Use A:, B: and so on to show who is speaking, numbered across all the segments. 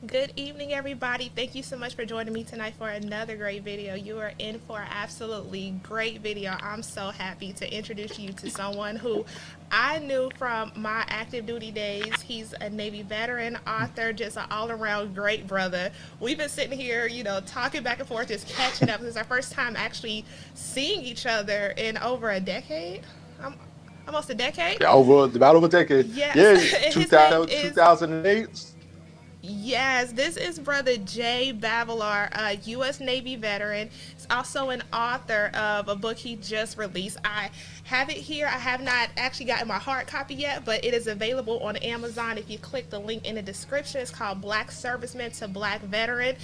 A: Good evening, everybody. Thank you so much for joining me tonight for another great video. You are in for an absolutely great video. I'm so happy to introduce you to someone who I knew from my active duty days. He's a Navy veteran, author, just an all around great brother. We've been sitting here, talking back and forth, just catching up. This is our first time actually seeing each other in over a decade. Um, Almost a decade.
B: Yeah, about over a decade.
A: Yes.
B: Yeah,
A: And his name
B: 2000,
A: is
B: 2008.
A: Yes, this is brother Jay Bavolar, a U.S. Navy veteran. He's also an author of a book he just released. I have it here. I have not actually gotten my hard copy yet, but it is available on Amazon. If you click the link in the description, it's called Black Serviceman to Black Veteran.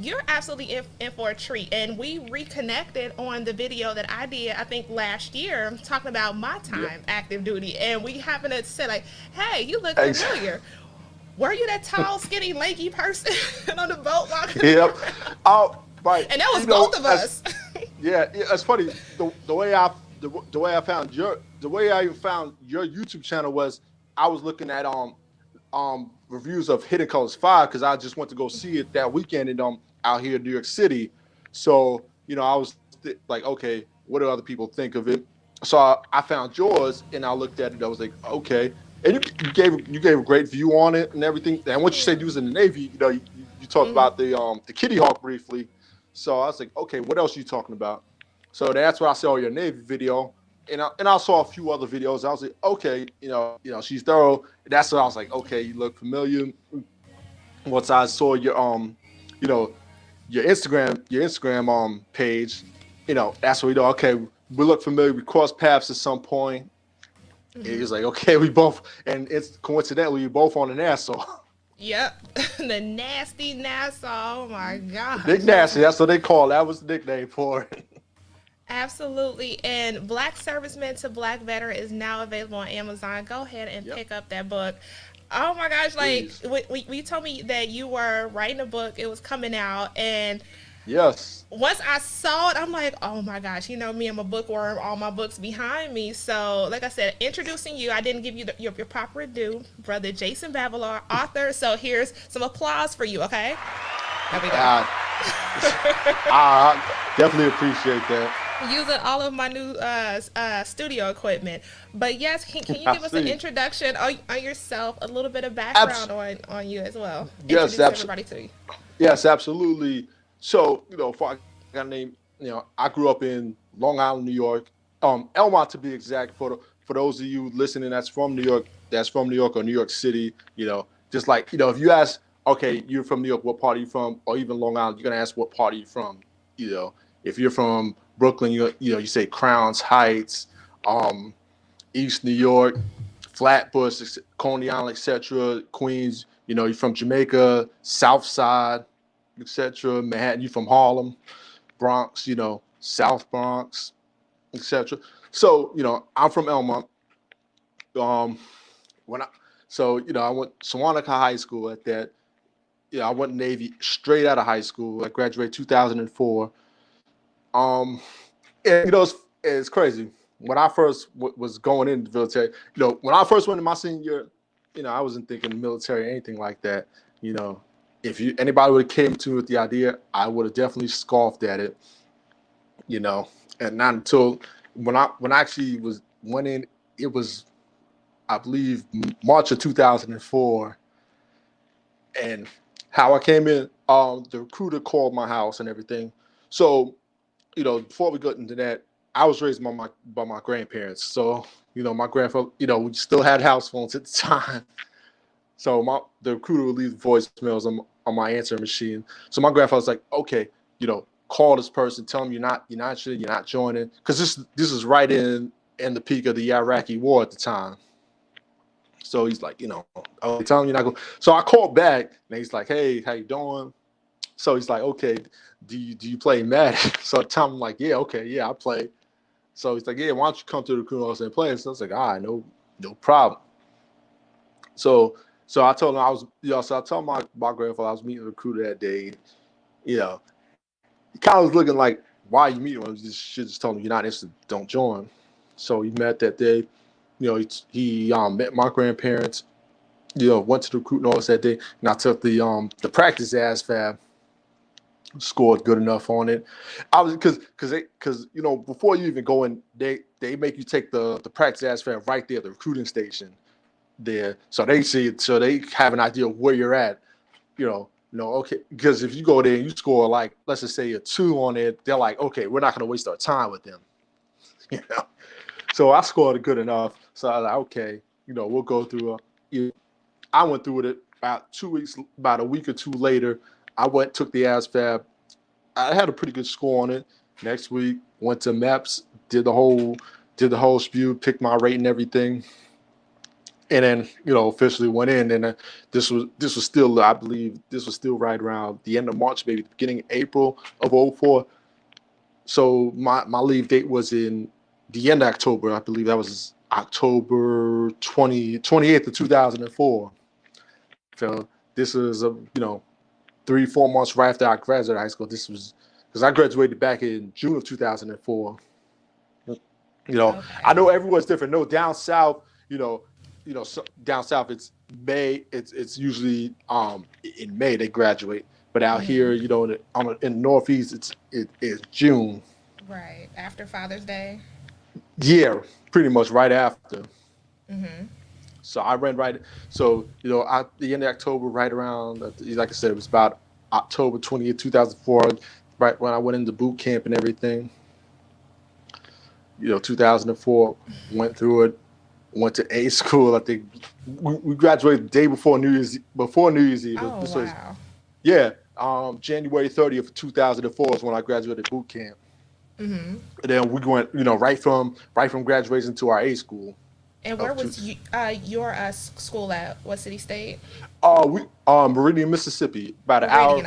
A: You're absolutely in for a treat. And we reconnected on the video that I did, I think, last year, talking about my
B: Yep.
A: time active duty. And we happened to say, like, hey, you look
B: Ex-
A: familiar. Were you that tall, skinny, lanky person on the boat walking
B: Yep.
A: around?
B: Oh, right.
A: And that was both of us.
B: Yeah, it's funny. The way I found the way I found your YouTube channel was I was looking at reviews of Hidden Colors 5 because I just went to go see it that weekend in out here in New York City. So I was like, okay, what do other people think of it? So I found yours and I looked at it. I was like, okay. And you gave a great view on it and everything. And what you
A: Yeah.
B: said you was in the Navy, you talked
A: Mm-hmm.
B: about the Kitty Hawk briefly. So I was like, okay, what else are you talking about? So that's where I saw your Navy video, and I saw a few other videos. I was like, okay, she's thorough. That's what I was like, okay, you look familiar. Once I saw you know, your Instagram page, that's what okay, we look familiar. We crossed paths at some point. And he
A: Mm-hmm.
B: was like, okay, we both, and it's coincidentally we both on the Nassau.
A: Yep. The nasty Nassau. Oh my
B: Big
A: gosh.
B: Nasty, that's what they call it. That was the nickname for it.
A: Absolutely. And Black Serviceman to Black Veteran is now available on Amazon. Go ahead and
B: Yep,
A: pick up that book. Oh my gosh. Like,
B: please.
A: we told me that you were writing a book, it was coming out. And
B: Yes.
A: once I saw it, I'm like, oh my gosh, me, I'm a bookworm, all my books behind me. So, like I said, introducing you, I didn't give you your proper due, brother Jason Bavolar, author. So, here's some applause for you, okay? There we go.
B: I, I definitely appreciate that.
A: Using all of my new studio equipment. But yes, can you
B: I
A: give us an
B: see.
A: introduction on yourself, a little bit of background
B: Abs-
A: on you as well?
B: yes,
A: Introduce everybody to you.
B: yes, absolutely. So, before I got named, I grew up in Long Island, New York, Elmont to be exact. For those of you listening, that's from New York or New York City. Just like if you ask, okay, you're from New York, what part are you from? Or even Long Island, you're gonna ask what part are you from? If you're from Brooklyn, you say Crowns Heights, um, East New York, Flatbush, Coney Island, etc. Queens, you're from Jamaica, South Side, etc. Manhattan, you from Harlem, Bronx, South Bronx, etc. So, I'm from Elmont. Um, when I so I went Sewanaka High School at that. I went Navy straight out of high school. I graduated 2004. Um, and it's crazy. When I first was going into the military, when I first went in my senior year, I wasn't thinking the military or anything like that. You know, if anybody would have came to me with the idea, I would have definitely scoffed at it. You know, and not until when I actually went in, it was I believe March of 2004, and how I came in, the recruiter called my house and everything. So before we got into that, I was raised by my grandparents. So, my grandfather, we still had house phones at the time. So the recruiter would leave voicemails on my answering machine. So my grandfather was like, okay, call this person, tell them you're not joining, because this is right in the peak of the Iraqi war at the time. So he's like, okay, tell him you're not going. So I called back and he's like, hey, how you doing? So he's like, okay, do you play Madden? So I tell him like, yeah, okay, yeah, I play. So he's like, yeah, why don't you come to the recruiting office and play? So I was like, all right, no problem. So I told him so I told my grandfather I was meeting a recruiter that day. You know, he kind of was looking like, why are you meeting him? I should just told him you're not interested, don't join. So he met that day. He met my grandparents. went to the recruiting office that day, and I took the practice ASVAB, scored good enough on it. I was because before you even go in, they make you take the practice ASVAB right there, the recruiting station there, so they see it, so they have an idea of where you're at. Okay, because if you go there and you score like, let's just say a 2 on it, they're like, okay, we're not going to waste our time with them. So I scored good enough. So I was like, okay, we'll go through. I went through it about 2 weeks, about a week or two later. I took the ASVAB. I had a pretty good score on it. Next week, went to MEPS, did the whole spew, picked my rate and everything. And then, officially went in. And this was still, I believe, this was still right around the end of March, maybe the beginning of April of 2004. So my leave date was in the end of October. I believe that was October 28th of 2004. So this is 3-4 months right after I graduated high school. This was because I graduated back in June of 2004. Okay. I know everyone's different. No, down south, down south it's May. It's usually in May they graduate. But out here, in the Northeast, it's June.
A: Right after Father's Day.
B: Yeah, pretty much right after.
A: Mm-hmm.
B: So I ran right. So at the end of October, right around, like I said, it was about October 20th, 2004, right when I went into boot camp and everything. 2004, went through it, went to A school. I think we graduated the day before New Year's Eve.
A: Oh, wow.
B: Yeah, January 30th, 2004 is when I graduated boot camp.
A: Mm-hmm.
B: And then we went, right from graduation to our A school.
A: And where was your school at? What city, state?
B: Meridian, Mississippi. About an hour from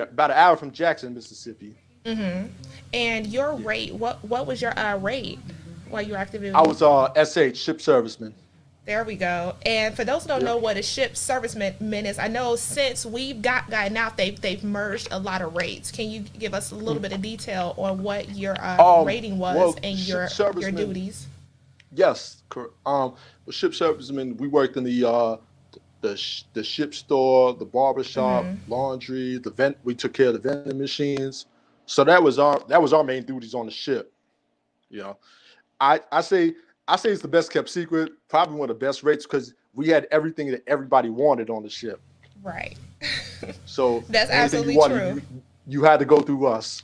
B: about an hour from Jackson, Mississippi.
A: Mm-hmm. And your rate, what was your rate while you were active?
B: I was SH, ship serviceman.
A: There we go. And for those who don't know what a ship serviceman is, I know since we've gotten out, they've merged a lot of rates. Can you give us a little bit of detail on what your rating was and your duties?
B: Yes, correct. With ship servicemen, we worked in the ship store, the barber shop, laundry, the vent. We took care of the vending machines. So that was our main duties on the ship. I say it's the best kept secret, probably one of the best rates because we had everything that everybody wanted on the ship.
A: Right.
B: So
A: that's absolutely true.
B: You had to go through us.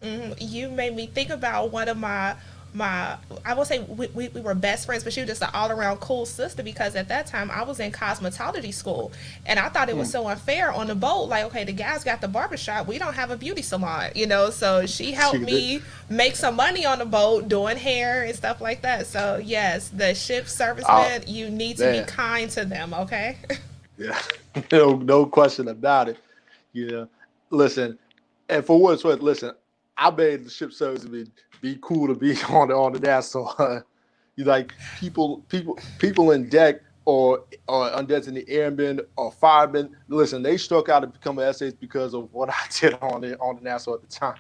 A: Mm-hmm. You made me think about one of my I will say we were best friends, but she was just an all-around cool sister because at that time I was in cosmetology school and I thought it was so unfair on the boat. Like, okay, the guys got the barbershop, we don't have a beauty salon, so she helped me make some money on the boat doing hair and stuff like that. So yes, the ship servicemen, you need to be kind to them, okay?
B: Yeah, no question about it. Listen, and for what it's worth, listen, I made the ship servicemen be cool to be on the Nassau. You like people in deck or undesignated airmen or firemen. Listen, they struck out to become an SAS because of what I did on the Nassau at the time.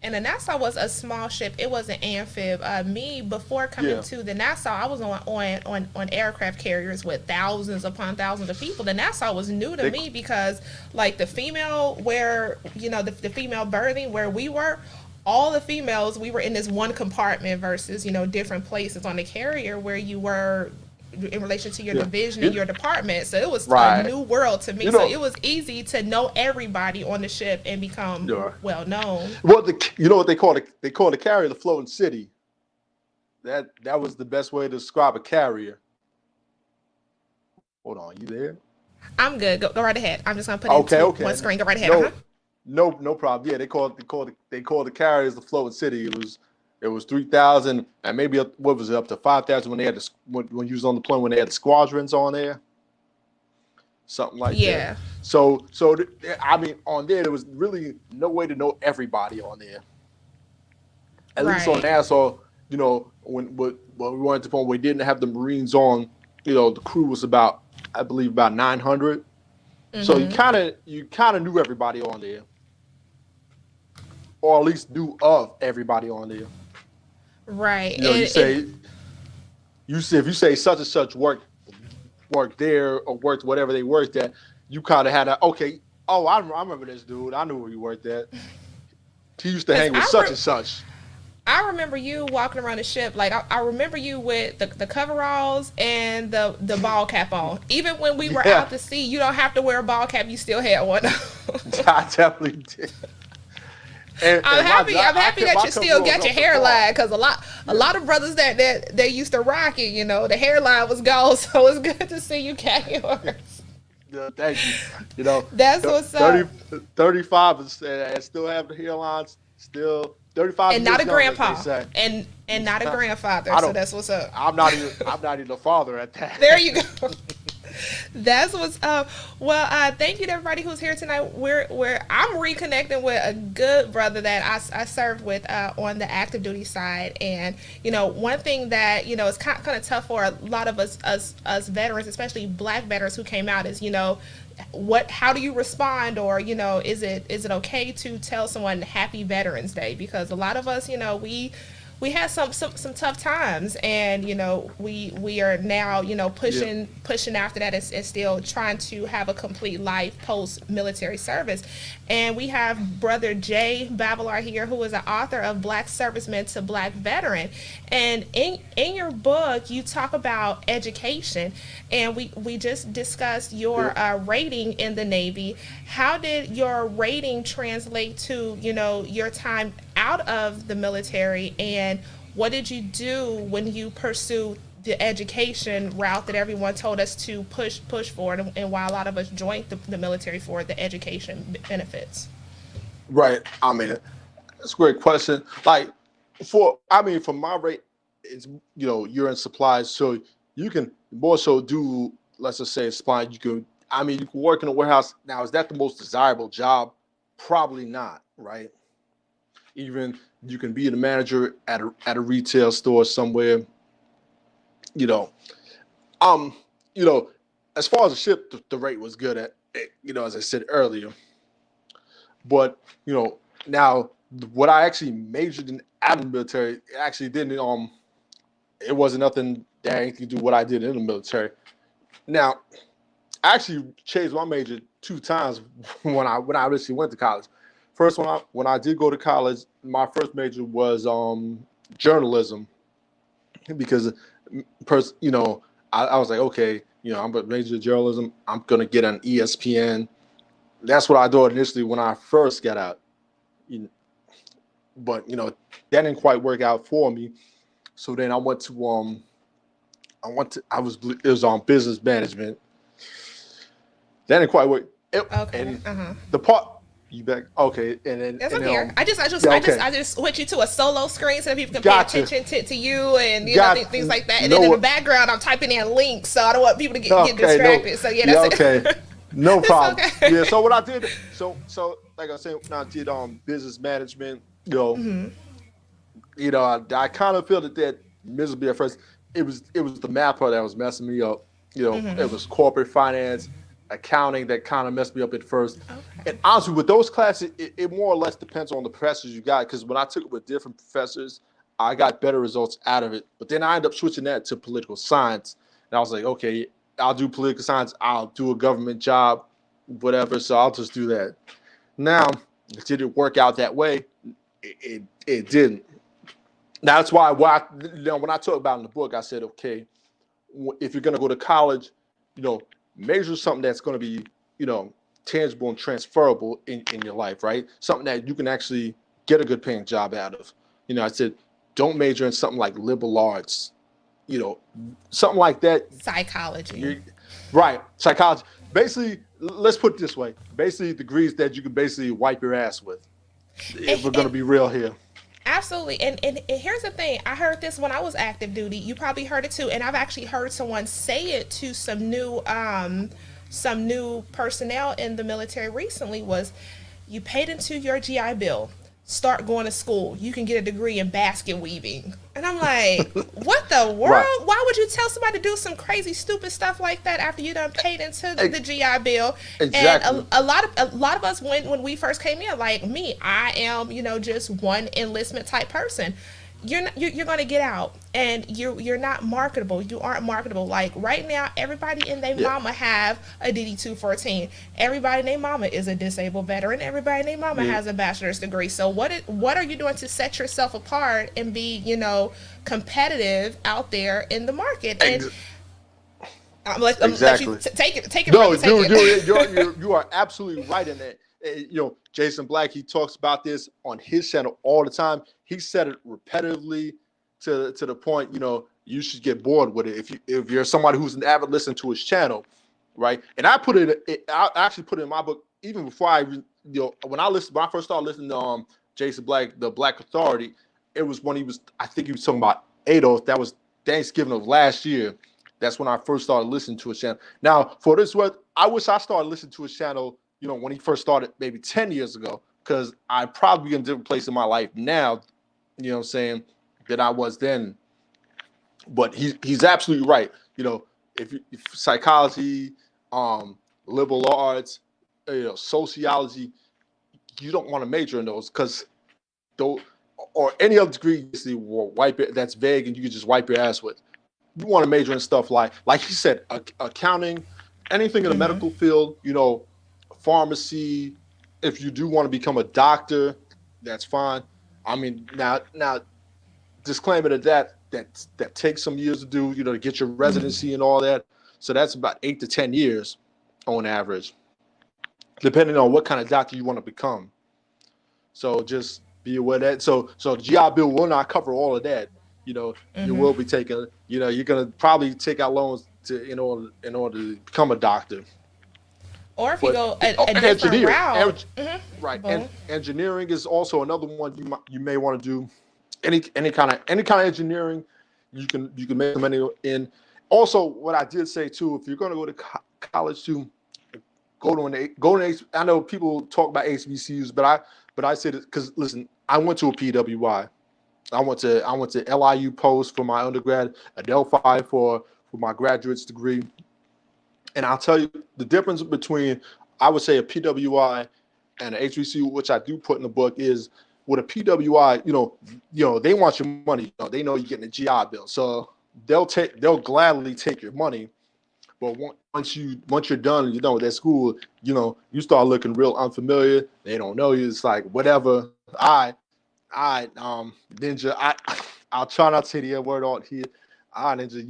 A: And the Nassau was a small ship. It was an amphib. Me, before coming to the Nassau, I was on aircraft carriers with thousands upon thousands of people. The Nassau was new to me because, like, the female the female berthing where we were, all the females, we were in this one compartment versus, different places on the carrier where you were in relation to your division and your department. So it was a new world to me. So it was easy to know everybody on the ship and become well known.
B: Well, you know what they call it? They call the carrier the floating city. That was the best way to describe a carrier. Hold on, you there?
A: I'm good. Go right ahead. I'm just gonna put it one screen. Go right ahead.
B: No problem. Yeah, they call the carriers the floating city. It was 3,000 and maybe what was it, up to 5,000 when they had when you was on the plane when they had the squadrons on there, something like that. So I mean, on there was really no way to know everybody on there. At least on Nassau, when we went to the point where we didn't have the Marines on, the crew was about 900. So you kind of knew everybody on there, or at least knew of everybody on there.
A: Right.
B: If you say such and such work worked there or worked whatever they worked at, you kind of had a okay. Oh, I remember this dude. I knew where he worked at. He used to
A: Because
B: hang with such and such.
A: I remember you walking around the ship. Like I remember you with the coveralls and the ball cap on. Even when we were out to sea, you don't have to wear a ball cap. You still had one.
B: I definitely did.
A: I'm happy that you still got your hairline, because a lot of brothers that they used to rock it, the hairline was gone. So it's good to see you got yours.
B: Yeah, thank you.
A: That's what's up.
B: 35 and still have the hairlines. Still 35
A: and not a grandpa,
B: and
A: not a grandfather. So that's what's up.
B: I'm not even a father at that.
A: There you go. That's what's up. Well, thank you to everybody who's here tonight. I'm reconnecting with a good brother that I served with on the active duty side, and one thing that is kind of tough for a lot of us veterans, especially Black veterans who came out, is how do you respond, or is it okay to tell someone Happy Veterans Day? Because a lot of us we had some tough times, and we are now pushing after that, and still trying to have a complete life post military service. And we have brother Jay Bavolar here, who is an author of Black Serviceman to Black Veteran. And in your book, you talk about education, and we just discussed your rating in the Navy. How did your rating translate to your time out of the military, and what did you do when you pursued the education route that everyone told us to push for, and why a lot of us joined the military for the education benefits?
B: Right. I mean, that's a great question. Like, for my rate, it's you're in supplies, so you can more so do, let's just say, supply. You can work in a warehouse. Now, is that the most desirable job? Probably not, right? Even you can be the manager at a retail store somewhere. As far as the ship, the rate was good at, as I said earlier. But now what I actually majored in out of the military, it actually didn't. It wasn't nothing that had anything to do with what I did in the military. Now, I actually changed my major 2 times when I initially went to college. First one, when I did go to college, my first major was journalism, because I was like, okay, I'm a major in journalism. I'm gonna get on ESPN. That's what I thought initially when I first got out. But that didn't quite work out for me. So then I went to it was on business management. That didn't quite work. The part. You back? Okay, and then
A: yes, I'm
B: here.
A: I just switch you to a solo screen so that people can pay attention to you, and things like that. And then in the background, I'm typing in links, so I don't want people to get distracted. So that's
B: okay. No problem.
A: Okay.
B: Yeah. So what I did, so like I said, when I did business management, I kind of feel that miserably at first. It was the math part that was messing me up. It was corporate finance, accounting that kind of messed me up at first. Okay. And honestly, with those classes, it more or less depends on the professors you got, because when I took it with different professors, I got better results out of it. But then I ended up switching that to political science. And I was like, okay, I'll do political science. I'll do a government job, whatever. So I'll just do that. Now, did it work out that way? It didn't. That's why when I talk about in the book, I said, okay, if you're going to go to college, major something that's going to be, tangible and transferable in your life, right? Something that you can actually get a good paying job out of. I said, don't major in something like liberal arts, something like that.
A: Psychology.
B: Right. Psychology. Basically, let's put it this way. Basically, degrees that you can basically wipe your ass with. If we're going to be real here.
A: Absolutely. And here's the thing. I heard this when I was active duty. You probably heard it too. And I've actually heard someone say it to some new personnel in the military recently, was you paid into your GI Bill. Start going to school. You can get a degree in basket weaving. And I'm like, what the world? Right. Why would you tell somebody to do some crazy, stupid stuff like that after you done paid into the GI Bill?
B: Exactly.
A: And a lot of us, when we first came in, like me, I am, just one enlistment type person. you're going to get out, and you're not marketable. You aren't marketable. Like right now, everybody and their mama have a DD-214. Everybody and their mama is a disabled veteran. Everybody and their mama has a bachelor's degree. So what are you doing to set yourself apart and be, competitive out there in the market? And
B: Exactly.
A: Take it.
B: No, dude, you are absolutely right in that. Jason Black, he talks about this on his channel all the time. He said it repetitively to the point, you should get bored with it if you're somebody who's an avid listener to his channel, right? And I actually put it in my book even before when I first started listening to Jason Black, the Black Authority. It was when I think he was talking about Adolf. That was Thanksgiving of last year. That's when I first started listening to his channel. Now, for this one, I wish I started listening to his channel, when he first started maybe 10 years ago, because I'd probably be in a different place in my life now, than I was then. But he's absolutely right. If psychology, liberal arts, sociology, you don't want to major in those because or any other degree that's vague and you can just wipe your ass with. You want to major in stuff like he said, accounting, anything in the medical field, pharmacy. If you do want to become a doctor, that's fine. I mean, now disclaimer that takes some years to do, to get your residency and all that. So that's about 8 to 10 years on average, depending on what kind of doctor you want to become. So just be aware of that. So the GI Bill will not cover all of that. You will be taking, you're going to probably take out loans in order to become a doctor.
A: Or if you go a different route.
B: Right. And engineering is also another one you may want to do. Any kind of engineering you can make money in. Also, what I did say too, if you're going to go to college too, go to I know people talk about HBCUs, but I said it because listen, I went to a PWI. I went to LIU Post for my undergrad, Adelphi for my graduate's degree. And I'll tell you the difference between, I would say, a PWI and an HBCU, which I do put in the book, is with a PWI, they want your money. They know you're getting a GI Bill, so they'll gladly take your money. But once you're done, with that school, you start looking real unfamiliar. They don't know you. It's like whatever. Ninja. I'll try not to say the word out here. Ninja,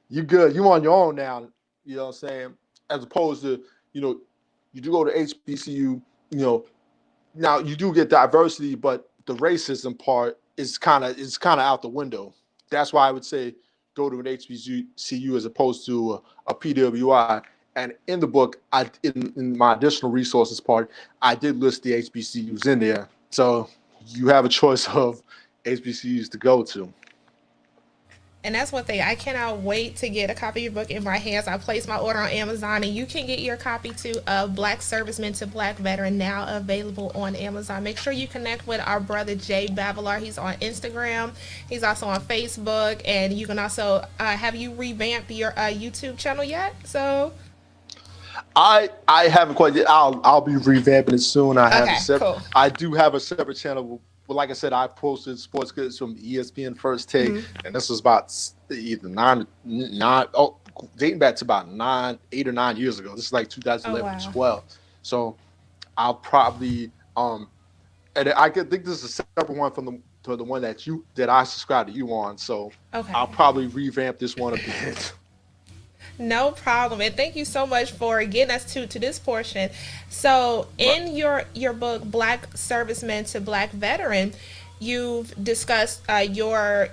B: you good. You on your own now. You know what I'm saying? As opposed to, you do go to HBCU, now you do get diversity, but the racism part is kind of out the window. That's why I would say go to an HBCU as opposed to a PWI. And in the book, in my additional resources part, I did list the HBCUs in there. So you have a choice of HBCUs to go to.
A: And that's one thing. I cannot wait to get a copy of your book in my hands. I placed my order on Amazon, and you can get your copy too of Black Serviceman to Black Veteran, now available on Amazon. Make sure you connect with our brother Jay Bavolar. He's on Instagram. He's also on Facebook, and you can also have you revamped your YouTube channel yet? So
B: I haven't quite yet. I'll be revamping it soon.
A: Cool.
B: I do have a separate channel. But like I said, I posted sports clips from ESPN First Take, and this was about either dating back to about 8 or 9 years ago. This is like 2011, 12. So I'll probably and I think this is a separate one from the one that I subscribe to you on. So I'll probably revamp this one a bit.
A: No problem. And thank you so much for getting us to this portion. So in your book, Black Serviceman to Black Veteran, you've discussed your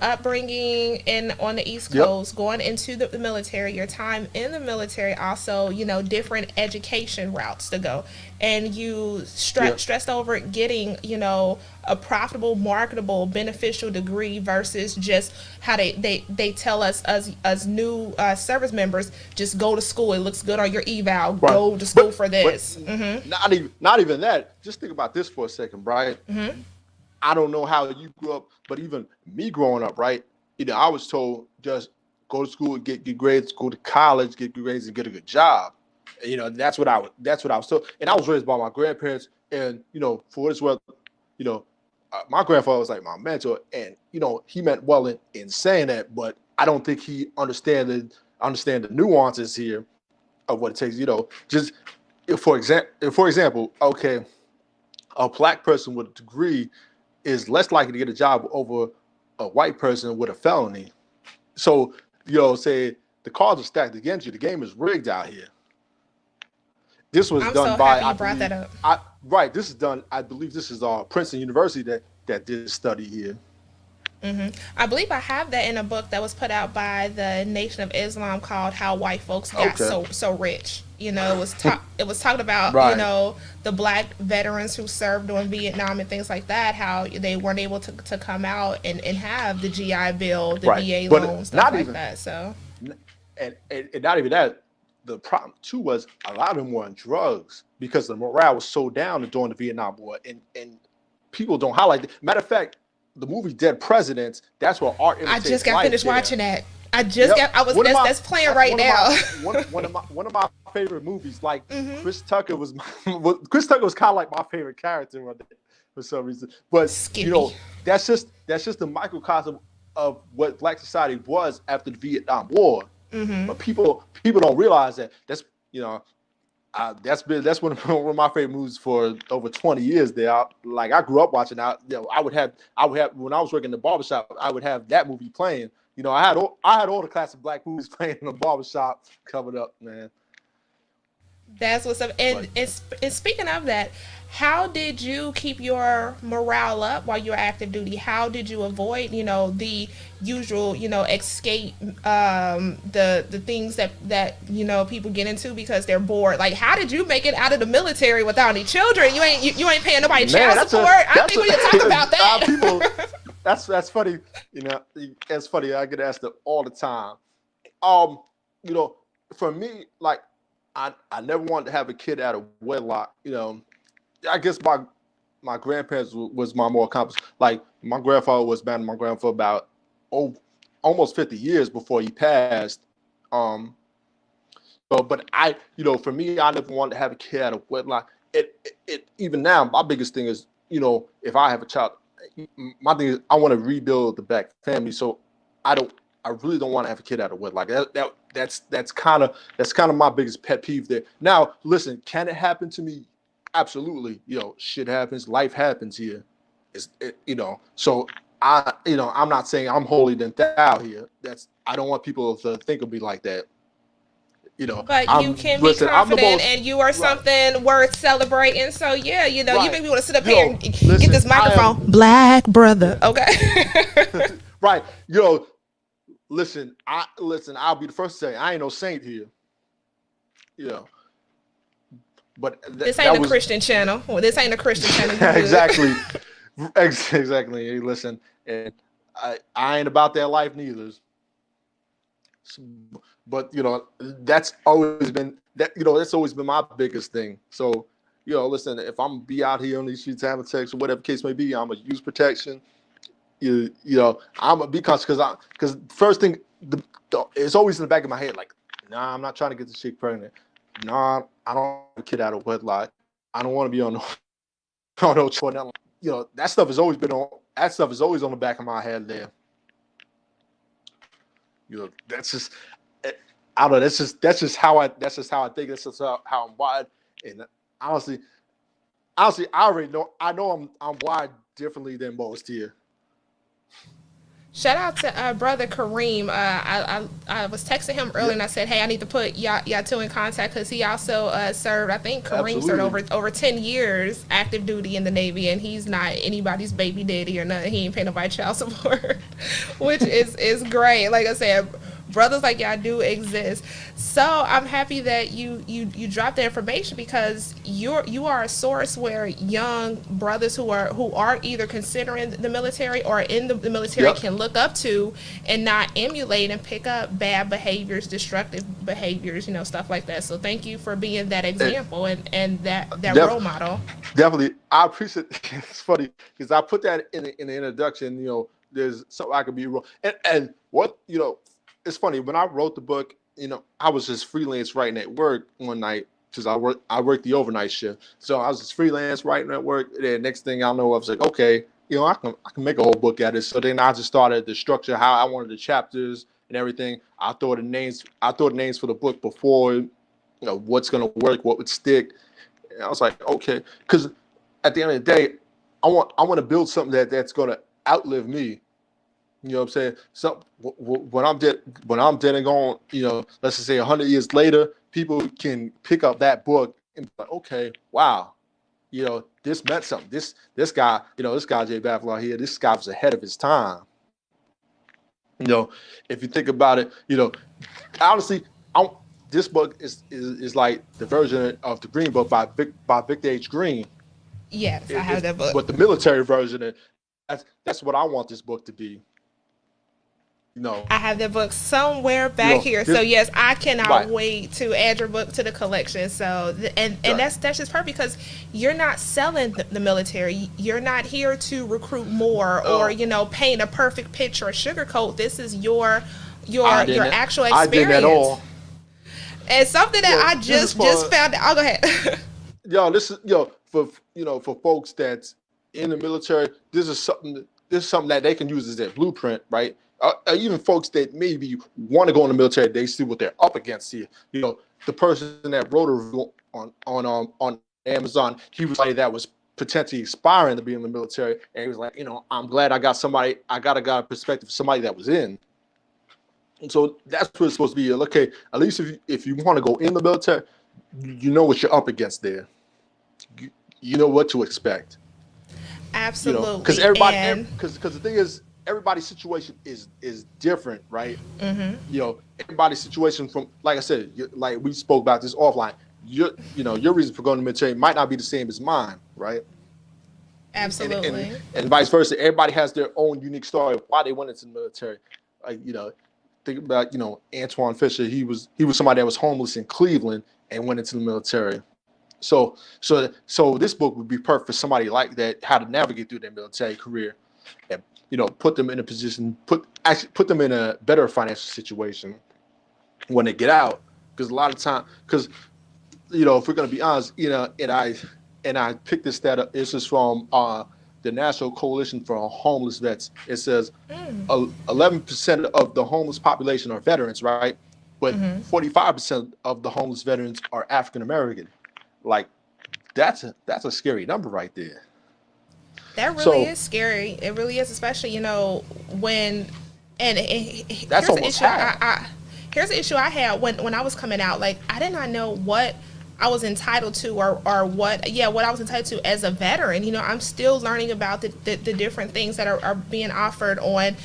A: upbringing on the East Coast, going into the military, your time in the military, also, different education routes to go. And you stressed over getting, a profitable, marketable, beneficial degree versus just how they tell us as new service members, just go to school. It looks good on your eval. Right. Go to school for this.
B: Not even that. Just think about this for a second, Brian. I don't know how you grew up, but even me growing up, right? I was told just go to school, get good grades, go to college, get good grades, and get a good job. That's what I was told. And I was raised by my grandparents, and for what it's worth, my grandfather was like my mentor, and he meant well in saying that, but I don't think he understand the nuances here of what it takes. Just for example, okay, a black person with a degree is less likely to get a job over a white person with a felony. So, say the cards are stacked against you. The game is rigged out here. This was
A: I'm
B: done
A: so
B: by,
A: happy you brought that up.
B: This is done, I believe this is Princeton University that did this study here.
A: I believe I have that in a book that was put out by the Nation of Islam called "How White Folks Got So Rich." It was talking about the black veterans who served during Vietnam and things like that. How they weren't able to come out and have the GI Bill, the VA loan, stuff like that. So,
B: and not even that. The problem too was a lot of them were on drugs because the morale was so down during the Vietnam War, and people don't highlight it. Matter of fact, the movie Dead Presidents, that's where art imitates life.
A: I just got finished watching that. That's playing right now.
B: One of my favorite movies. Like Chris Tucker was kind of like my favorite character for some reason. But
A: Skippy.
B: That's just the microcosm of what black society was after the Vietnam War. But people don't realize that. That's one of my favorite movies for over 20 years there. I grew up watching that. I would have when I was working in the barbershop, I would have that movie playing. I had all the classic black movies playing in the barbershop covered up, man.
A: That's what's up. And speaking of that, how did you keep your morale up while you were active duty? How did you avoid, the usual, escape, the things that people get into because they're bored? Like, how did you make it out of the military without any children? You ain't paying nobody child support. I think we need to talk about that.
B: People, that's funny. It's funny. I get asked it all the time. For me, like, I never wanted to have a kid out of wedlock. I guess my grandparents was my more accomplished. Like, my grandfather was married to my grandfather about almost 50 years before he passed. But I, for me, I never wanted to have a kid out of wedlock. It even now, my biggest thing is, if I have a child, my thing is I want to rebuild the black family. So I really don't want to have a kid out of wedlock. That's kind of my biggest pet peeve there. Now, listen, can it happen to me? Absolutely. Shit happens. Life happens here. So I'm not saying I'm holier than thou here. I don't want people to think of me like that.
A: But you can be confident, and you are something worth celebrating. So yeah, you make me want to sit up here and get this microphone. Black brother, okay?
B: Right. Listen, I'll be the first to say I ain't no saint here. But
A: this ain't a Christian channel. Well, this ain't a Christian channel.
B: Exactly. Exactly. Listen, and I ain't about that life neither. But that's always been that's always been my biggest thing. So listen, if I'm be out here on these streets having sex or whatever case may be, I'm gonna use protection. I'm gonna be conscious because first thing it's always in the back of my head, like, nah, I'm not trying to get the chick pregnant. Nah, I don't want a kid out of wedlock. I don't want to be on no chore. That stuff has always been on. That stuff is always on the back of my head there. That's just. I don't know. That's just how I think. That's just how I'm wired. And honestly, I already know. I know I'm wired differently than most here.
A: Shout out to brother Kareem. I was texting him earlier and I said, hey, I need to put y'all two in contact because he also served. I think Kareem served over 10 years active duty in the Navy, and he's not anybody's baby daddy or nothing. He ain't paying nobody child support, which is great. Like I said, brothers like y'all do exist. So I'm happy that you dropped the information because you are a source where young brothers who are either considering the military or in the military can look up to and not emulate and pick up bad behaviors, destructive behaviors, stuff like that. So thank you for being that example and that role model.
B: Definitely, I appreciate. It's funny because I put that in the introduction. There's something I could be wrong, and what it's funny when I wrote the book. I was just freelance writing at work one night because I worked the overnight shift. So I was just freelance writing at work. And next thing I know, I was like, okay, I can make a whole book out of it. So then I just started the structure, how I wanted the chapters and everything. I thought the names for the book before, what's gonna work, what would stick. And I was like, okay, because at the end of the day, I want to build something that's gonna outlive me. You know what I'm saying? So when I'm dead and gone, let's just say 100 years later, people can pick up that book and be like, okay, wow, this meant something. This guy, this guy Jay Bavolar here, this guy was ahead of his time. If you think about it, honestly, this book is like the version of the Green Book by Victor H. Green.
A: Yes, I have that book.
B: But the military version, that's what I want this book to be.
A: I have that book somewhere back here. So yes, I cannot wait to add your book to the collection. So and that's just perfect, because you're not selling the military. You're not here to recruit more or paint a perfect picture or sugarcoat. This is your actual experience. I did that all. And something that I just found out. I'll go ahead.
B: This is for folks that's in the military. This is something that they can use as their blueprint, right? Even folks that maybe want to go in the military, they see what they're up against here. The person that wrote a review on Amazon, he was like that was potentially aspiring to be in the military, and he was like, I'm glad I got a perspective of somebody that was in. And so that's what it's supposed to be. Okay, at least if you want to go in the military, you know what you're up against there. You know what to expect.
A: Absolutely.
B: Because because the thing is, everybody's situation is different, right? Mm-hmm. Everybody's situation, from, like I said, like we spoke about this offline, your reason for going to the military might not be the same as mine, right?
A: Absolutely.
B: And vice versa. Everybody has their own unique story of why they went into the military. Like, think about, Antwone Fisher. He was somebody that was homeless in Cleveland and went into the military. So this book would be perfect for somebody like that, how to navigate through their military career. And, put them in a position, put them in a better financial situation when they get out. Because a lot of time, if we're going to be honest, and I picked this stat up. This is from the National Coalition for Homeless Vets. It says 11% of the homeless population are veterans, right? But 45% of the homeless veterans are African American. Like, that's a scary number right there.
A: That really is scary. It really is, especially when
B: that's almost half.
A: Here's the issue I had when I was coming out. Like, I did not know what I was entitled to or what I was entitled to as a veteran. I'm still learning about the different things that are being offered on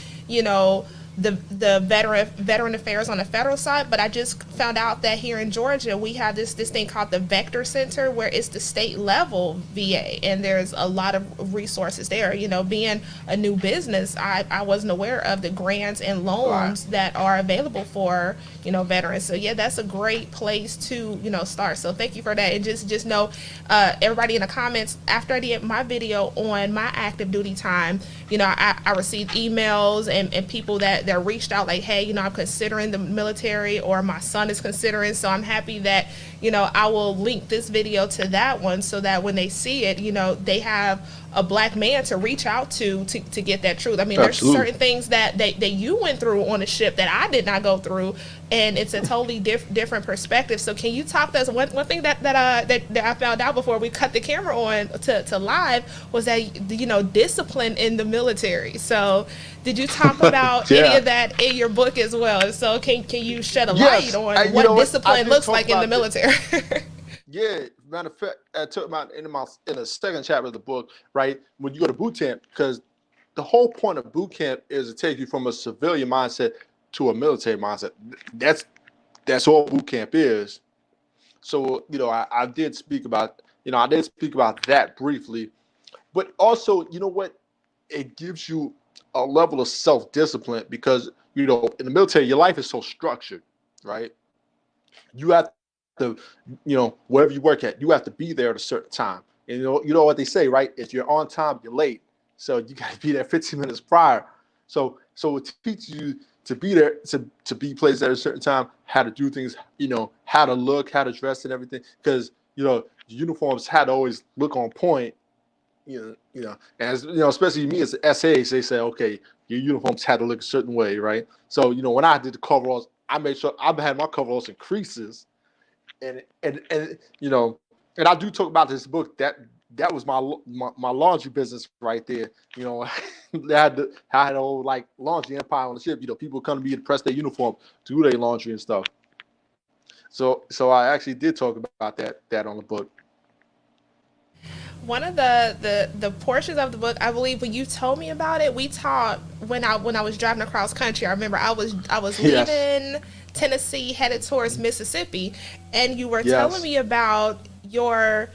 A: the veteran affairs on the federal side. But I just found out that here in Georgia we have this thing called the Vector Center, where it's the state level VA, and there's a lot of resources there. Being a new business, I wasn't aware of the grants and loans that are available for veterans. So that's a great place to start. So thank you for that. And just know, everybody in the comments, after I did my video on my active duty time, I received emails and people that reached out like, hey, I'm considering the military, or my son is considering. So I'm happy that I will link this video to that one, so that when they see it, they have a Black man to reach out to get that truth. I mean, Absolutely. There's certain things that you went through on a ship that I did not go through, and it's a totally different perspective. So can you talk to us? One thing that I found out before we cut the camera on to live was that discipline in the military. So did you talk about any of that in your book as well? So can you shed a light on what discipline looks like in the military?
B: Yeah, matter of fact, I took about in the second chapter of the book, right? When you go to boot camp, because the whole point of boot camp is to take you from a civilian mindset to a military mindset. That's all boot camp is. So I did speak about that briefly, but also what, it gives you a level of self-discipline, because in the military your life is so structured, right? You have to, wherever you work at, you have to be there at a certain time. And you know what they say, right? If you're on time, you're late. So you got to be there 15 minutes prior. So it teaches you to be there, to be placed at a certain time, how to do things, how to look, how to dress and everything. Because, the uniforms had to always look on point. as especially me as SAs, they say, okay, your uniforms had to look a certain way, right? So, when I did the coveralls, I made sure I had my coveralls in creases, and and I do talk about this book that was my laundry business right there. I had a whole like laundry empire on the ship. People come to me to press their uniform, do their laundry and stuff. So I actually did talk about that on the book.
A: One of the portions of the book, I believe, when you told me about it, we talked when I was driving across country. I remember I was
B: Yes.
A: leaving Tennessee, headed towards Mississippi, and you were
B: Yes.
A: telling me about your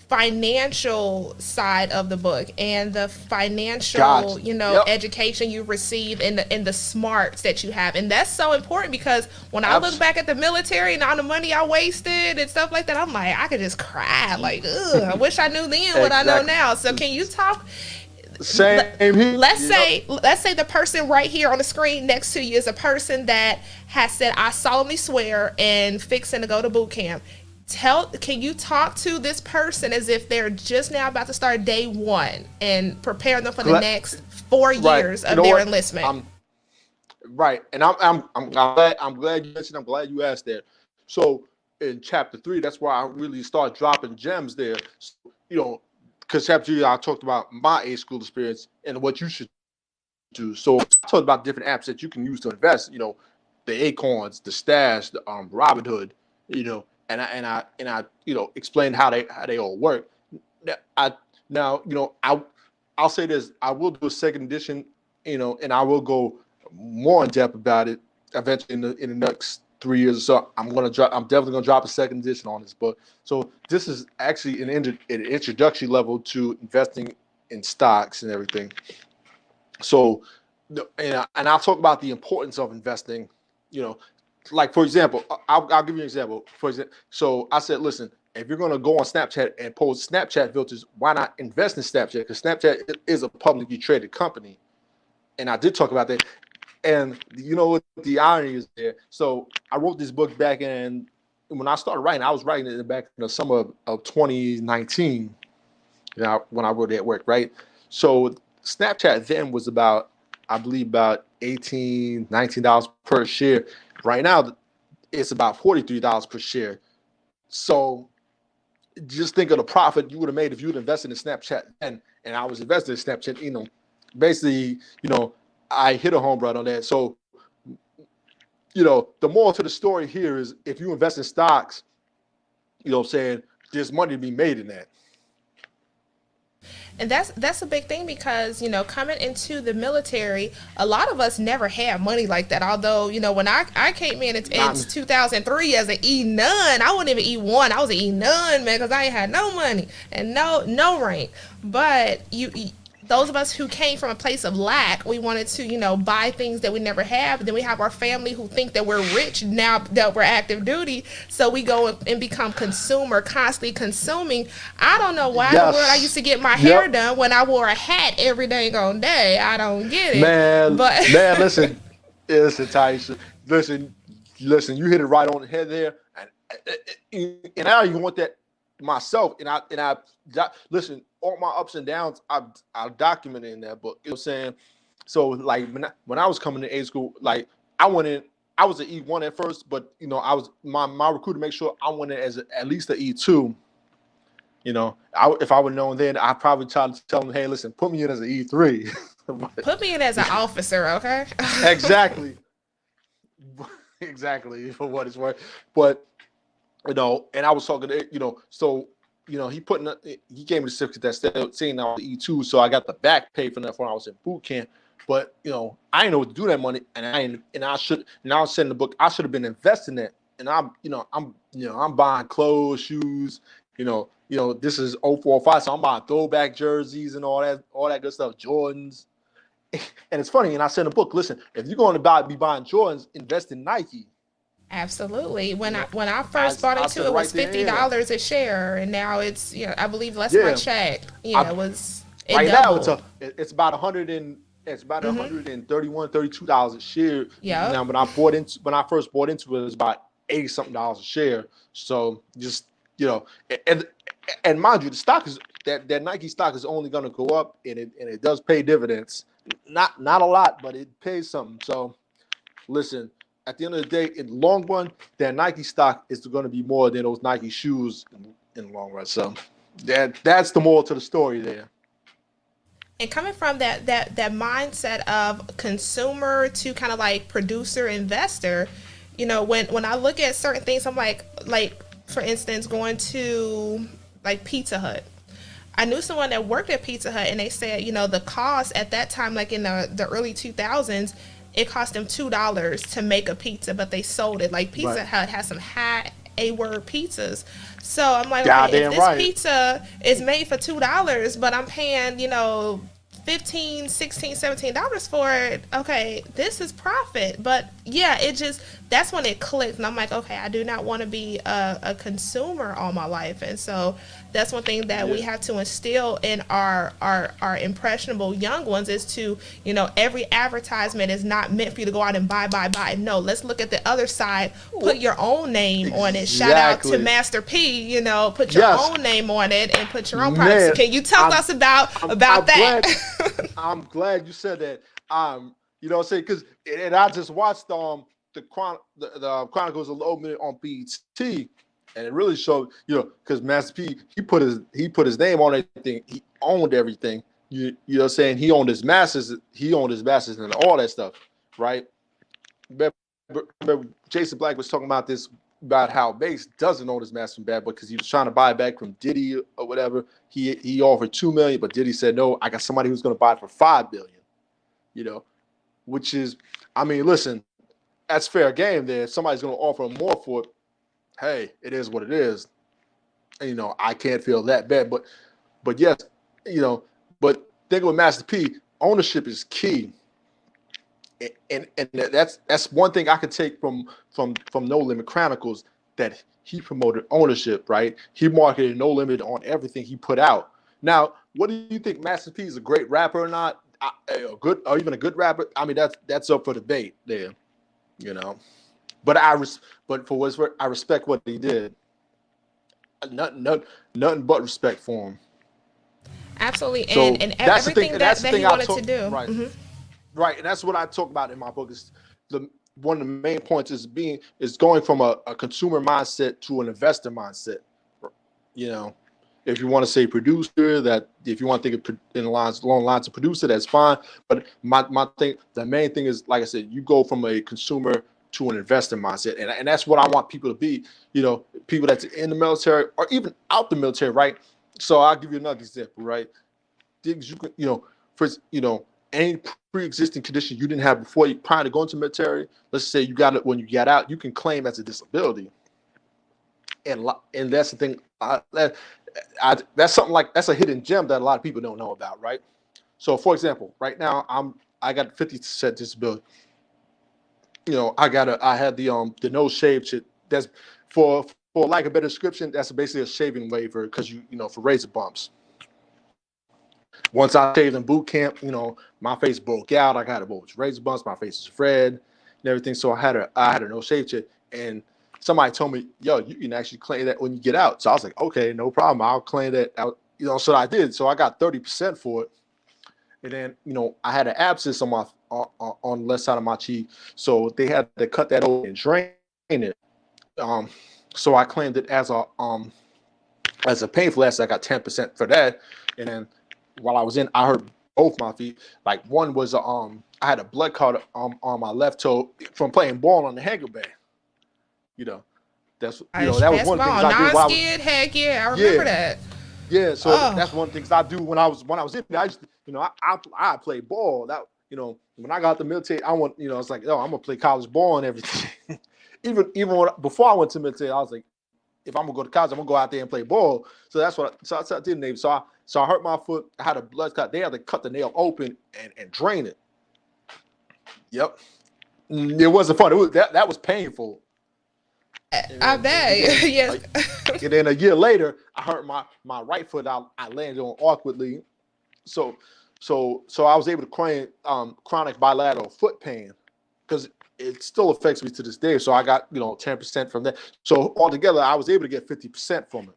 A: financial side of the book and the financial
B: Gotcha. Yep.
A: education you receive and the smarts that you have, and that's so important because when I look
B: Abs-
A: back at the military and all the money I wasted and stuff like that, I'm like, I could just cry like, ugh, I wish I knew then what I know
B: Exactly.
A: now. So can you talk?
B: Same here.
A: Let's say the person right here on the screen next to you is a person that has said, I solemnly swear and fixing to go to boot camp. Can you talk to this person as if they're just now about to start day one and prepare them for the next 4 years of their enlistment?
B: Right, and I'm glad you mentioned. I'm glad you asked that. So in chapter 3, that's where I really start dropping gems there. So, because chapter 3, I talked about my A school experience and what you should do. So I talked about different apps that you can use to invest. The Acorns, the Stash, the Robinhood. And I explained how they all work. I'll say this. I will do a second edition, and I will go more in depth about it eventually in the next 3 years or so. I'm definitely gonna drop a second edition on this book. So this is actually an introductory level to investing in stocks and everything. So, and I'll talk about the importance of investing. Like, for example, I'll give you an example. So I said, listen, if you're going to go on Snapchat and post Snapchat filters, why not invest in Snapchat? Because Snapchat is a publicly traded company. And I did talk about that. And you know what the irony is there? So I wrote this book back when I started writing, I was writing it back in the summer of 2019, when I wrote it at work, right? So Snapchat then was about, I believe, about $18, $19 per share. Right now, it's about $43 per share. So just think of the profit you would have made if you would invested in Snapchat then. And I was invested in Snapchat, basically, I hit a home run on that. So, the moral to the story here is if you invest in stocks, there's money to be made in that.
A: And that's a big thing because coming into the military, a lot of us never had money like that. Although when I came in 2003 as an E9, I wasn't even E1. I was an E9, man, because I ain't had no money and no rank. But those of us who came from a place of lack, we wanted to, buy things that we never had. But then we have our family who think that we're rich now that we're active duty. So we go and become constantly consuming. I don't know why in the world I used to get my hair done when I wore a hat every dang on day. I don't get it.
B: Man, listen, Tyson, listen, you hit it right on the head there. And I don't even want that myself. And I listen, all my ups and downs, I documented in that book. You know what I'm saying? So like when I was coming to A school, like I went in, I was an E1 at first, but I was my recruiter make sure I went in as at least an E2. If I would known then, I probably tried to tell them, hey, listen, put me in as an E3.
A: Put me in as an officer, okay?
B: Exactly. Exactly, for what it's worth. But and I was talking to so he he gave me the certificate that saying I was E2, so I got the back pay for that when I was in boot camp. But I didn't know what to do with that money, and I should. Now I'm saying the book, I should have been investing that, and I'm buying clothes, shoes. This is 0405, so I'm buying throwback jerseys and all that good stuff, Jordans. And it's funny, and I said in the book, listen, if you're going to be buying Jordans, invest in Nike.
A: Absolutely. When I first bought into it was $50 a share, and now it's I believe less than my check. It was
B: right now it's about $131, $32 a share.
A: Yeah.
B: Now when I first bought into it, it was about $80-something a share. So just and mind you, the stock is that Nike stock is only going to go up, and it does pay dividends. Not a lot, but it pays something. So listen, at the end of the day, in the long run, that Nike stock is going to be more than those Nike shoes in the long run. So that's the moral to the story there.
A: And coming from that mindset of consumer to kind of like producer investor, when I look at certain things, I'm like for instance, going to like Pizza Hut. I knew someone that worked at Pizza Hut, and they said, the cost at that time, like in the early 2000s, it cost them $2 to make a pizza, but they sold it. Like Pizza Hut has some high A-word pizzas. So I'm like, okay, if this pizza is made for $2, but I'm paying, $15, $16, $17 for it, okay, this is profit. But yeah, that's when it clicked, and I'm like, okay, I do not want to be a consumer all my life. And so that's one thing that we have to instill in our impressionable young ones is to, every advertisement is not meant for you to go out and buy. No, let's look at the other side. Put your own name on it. Shout out to Master P, put your own name on it and put your own products. Can you tell us about that?
B: I'm glad you said that. You know what I'm saying? Because and I just watched the Chronicles of Low Minute on BET, and it really showed, because Master P, he put his name on everything. He owned everything. You know what I'm saying? He owned his masters and all that stuff, right? Remember Jason Black was talking about this, about how Bass doesn't own his master from Bad Boy because he was trying to buy it back from Diddy or whatever. He offered $2 million, but Diddy said no. I got somebody who's going to buy it for $5 billion. Which is, I mean, listen, that's fair game. There, if somebody's going to offer more for it, hey, it is what it is. And, I can't feel that bad, but yes, but think with Master P, ownership is key. And that's one thing I could take from No Limit Chronicles, that he promoted ownership, right? He marketed No Limit on everything he put out. Now, what do you think? Master P is a great rapper or not? Good, or even a good rapper? I mean, that's up for debate there, But but for what's worth, I respect what he did. Nothing but respect for him.
A: Absolutely,
B: so
A: and everything that he wanted to do.
B: Right. Mm-hmm. Right, and that's what I talk about in my book. Is one of the main points is going from a consumer mindset to an investor mindset. If you want to say producer, that if you want to think of along lines of producer, that's fine. But my thing, the main thing is, like I said, you go from a consumer to an investor mindset, and that's what I want people to be. People that's in the military or even out the military, right? So I'll give you another example, right? Things you can, first, any pre-existing condition you didn't have before you prior to going to the military, let's say you got it when you get out, you can claim as a disability. And that's the thing. That's something that's a hidden gem that a lot of people don't know about, right? So, for example, right now I got 50% disability. I had the no shave shit. That's for lack of a better description, that's basically a shaving waiver because for razor bumps. Once I shaved in boot camp, my face broke out. I got a bunch of razor bumps. My face is red and everything. So I had a no shave shit, and somebody told me, "Yo, you can actually claim that when you get out." So I was like, "Okay, no problem. I'll claim that." So I did. So I got 30% for it, and then I had an abscess on the left side of my cheek, so they had to cut that open and drain it. So I claimed it as a painful abscess. I got 10% for that, and then while I was in, I hurt both my feet. Like one was I had a blood clot on my left toe from playing ball on the hanger band. That's that was one of the things I did.
A: Non-skid, heck yeah, I remember that.
B: Yeah, so that's one of the things I do when I was in there. I used to, I played ball. That when I got the military, I want it's like, I'm gonna play college ball and everything. even before I went to the military, I was like, if I'm gonna go to college, I'm gonna go out there and play ball. So that's what I did. Name. So I hurt my foot. I had a blood cut. They had to cut the nail open and drain it. Yep, it wasn't fun. That was painful.
A: I bet. Yes.
B: And then a year later, I hurt my right foot. I landed on awkwardly. So I was able to claim chronic bilateral foot pain because it still affects me to this day. So I got 10% from that. So altogether, I was able to get 50% from it.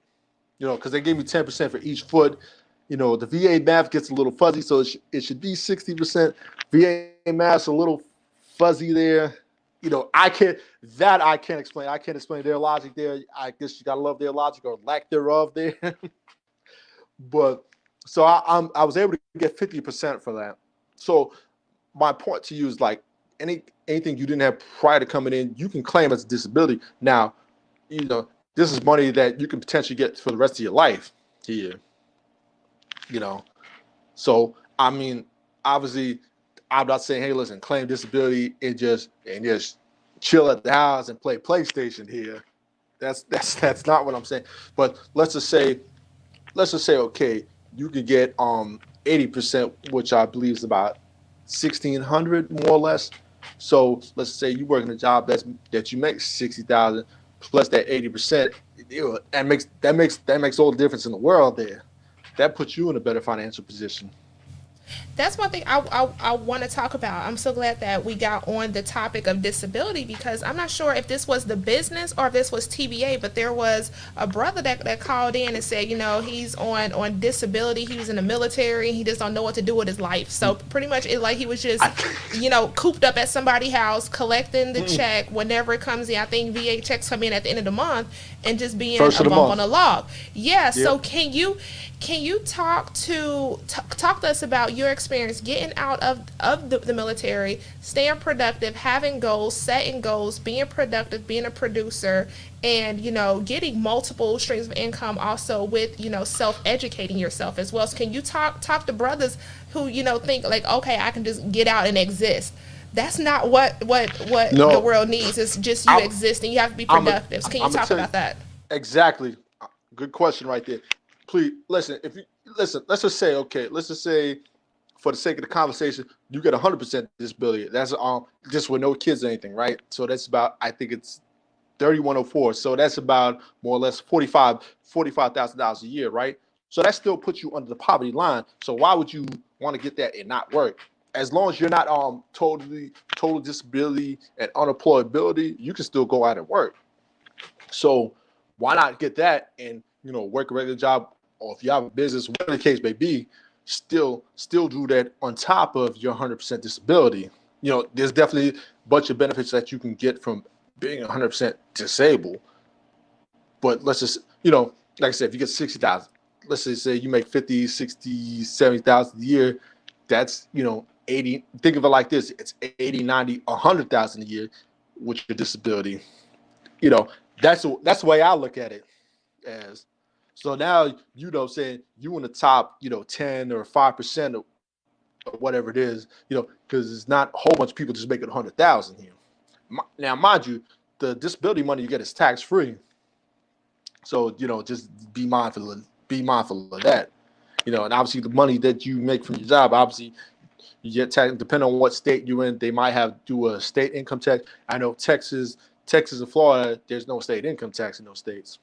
B: because they gave me 10% for each foot. The VA math gets a little fuzzy, so it should be 60%. VA math's a little fuzzy there. I can't explain. I can't explain their logic there. I guess you gotta love their logic or lack thereof there. But so I was able to get 50% for that. So my point to you is like anything you didn't have prior to coming in, you can claim as a disability. Now, this is money that you can potentially get for the rest of your life here. So I mean, obviously, I'm not saying, hey, listen, claim disability and just chill at the house and play PlayStation here. That's not what I'm saying. But let's just say, okay, you could get 80%, which I believe is about 1,600 more or less. So let's say you work in a job that you make 60,000 plus that 80%. That makes all the difference in the world there. That puts you in a better financial position.
A: That's one thing I want to talk about. I'm so glad that we got on the topic of disability, because I'm not sure if this was the business or if this was TBA, but there was a brother that called in and said, he's on disability. He was in the military. He just don't know what to do with his life. So pretty much it's like he was just, cooped up at somebody's house, collecting the check whenever it comes in. I think VA checks come in at the end of the month, and just being a bump on the log. Yeah. Yep. So can you talk to us about your experience getting out of the military, staying productive, having goals, setting goals, being productive, being a producer, and getting multiple streams of income, also with self-educating yourself as well. So can you talk to brothers who think like, okay, I can just get out and exist? That's not what the world needs. It's just you existing. You have to be productive. So can you talk about that?
B: Exactly. Good question right there. Please listen. Let's just say, for the sake of the conversation, you get 100% disability. That's just with no kids or anything, right? So that's about, I think it's 3,104. So that's about more or less $45,000 a year, right? So that still puts you under the poverty line. So why would you want to get that and not work? As long as you're not total disability and unemployability, you can still go out and work. So why not get that and work a regular job, or if you have a business, whatever the case may be, still do that on top of your 100% disability. There's definitely a bunch of benefits that you can get from being 100% disabled. But let's just, like I said, if you get 60,000, let's just say you make 50, 60, 70,000 a year, that's, 80, think of it like this, it's 80, 90, 100,000 a year with your disability. That's the way I look at it as. So now, saying you in the top, 10 or 5% or whatever it is, because it's not a whole bunch of people just making 100,000 here. Now, mind you, the disability money you get is tax free. So, just be mindful of that. And obviously the money that you make from your job, obviously you get tax, depending on what state you're in, they might have do a state income tax. I know Texas and Florida, there's no state income tax in those states.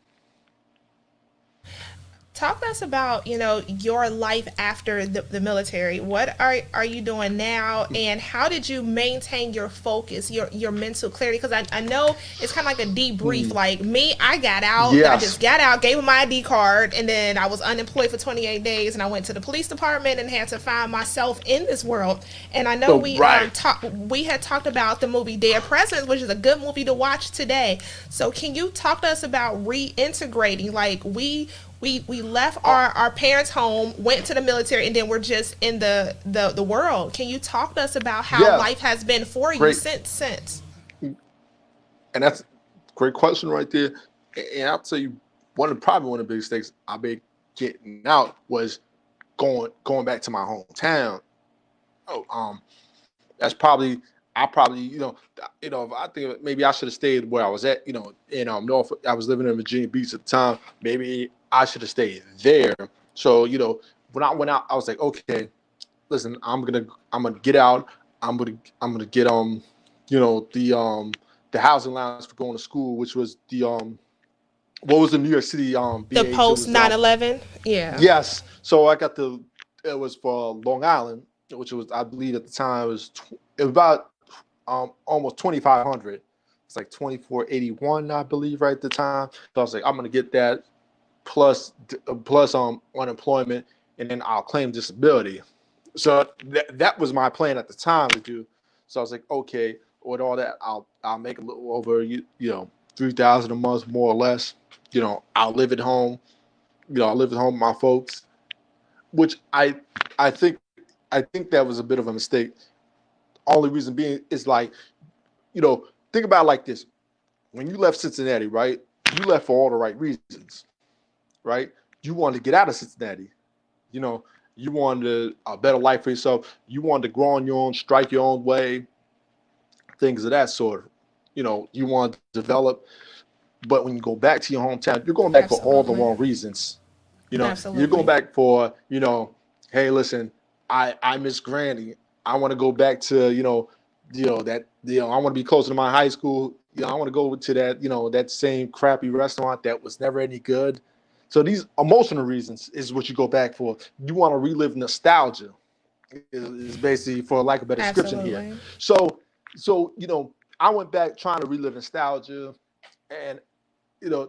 A: Talk to us about your life after the military. What are you doing now, and how did you maintain your focus, your mental clarity? Because I know it's kind of like a debrief. Like me, I got out. Yes. I just got out, gave him my ID card, and then I was unemployed for 28 days, and I went to the police department and had to find myself in this world. And I know we had talked about the movie Dead Presidents, which is a good movie to watch today. So can you talk to us about reintegrating? Like we left our parents' home, went to the military, and then we're just in the world. Can you talk to us about how life has been for you since?
B: And that's a great question right there. And I'll tell you, one of the biggest things I made getting out was going back to my hometown. That's probably. I think maybe I should have stayed where I was at, in Norfolk. I was living in Virginia Beach at the time. Maybe I should have stayed there. So, when I went out, I was like, okay, listen, I'm gonna get out. I'm gonna get the housing allowance for going to school, which was what was the New York City
A: the post 9/11? Yeah.
B: Yes. So I got it was for Long Island, which was, I believe at the time it was about almost 2,500. It's like 2,481, I believe, right at the time. So I was like, I'm gonna get that. plus unemployment, and then I'll claim disability. So that was my plan at the time to do. So I was like, okay, with all that, I'll make a little over $3,000 a month, more or less. I'll live at home. I'll live at home with my folks, which I think that was a bit of a mistake. Only reason being is like, think about it like this: when you left Cincinnati, right? You left for all the right reasons, right? You wanted to get out of Cincinnati. You wanted a better life for yourself. You wanted to grow on your own, strike your own way, things of that sort. You want to develop. But when you go back to your hometown, you're going back for all the wrong reasons. You're going back for, hey, listen, I miss Granny. I want to go back to, I want to be closer to my high school. I want to go to that, that same crappy restaurant that was never any good. So these emotional reasons is what you go back for. You want to relive nostalgia is basically, for lack of a better description here. So, I went back trying to relive nostalgia, and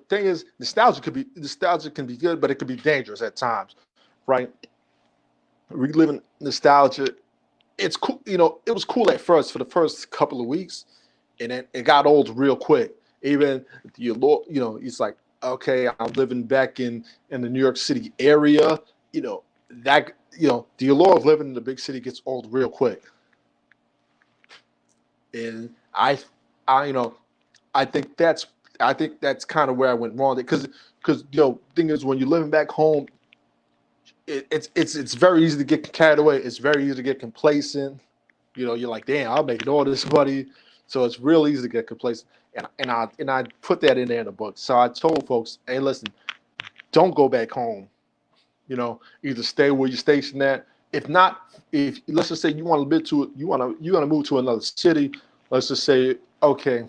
B: thing is, nostalgia can be good, but it can be dangerous at times, right? Reliving nostalgia, it's cool. It was cool at first for the first couple of weeks, and then it got old real quick. Even it's like, okay, I'm living back in the New York City area. The allure of living in the big city gets old real quick, and I think that's kind of where I went wrong. Because thing is, when you're living back home, it's very easy to get carried away. It's very easy to get complacent. You're like, damn, I'm making all this money, so it's real easy to get complacent. And I put that in there in the book. So I told folks, hey, listen, don't go back home. Either stay where you're stationed at. If not, if let's just say you want to move to another city. Let's just say, okay,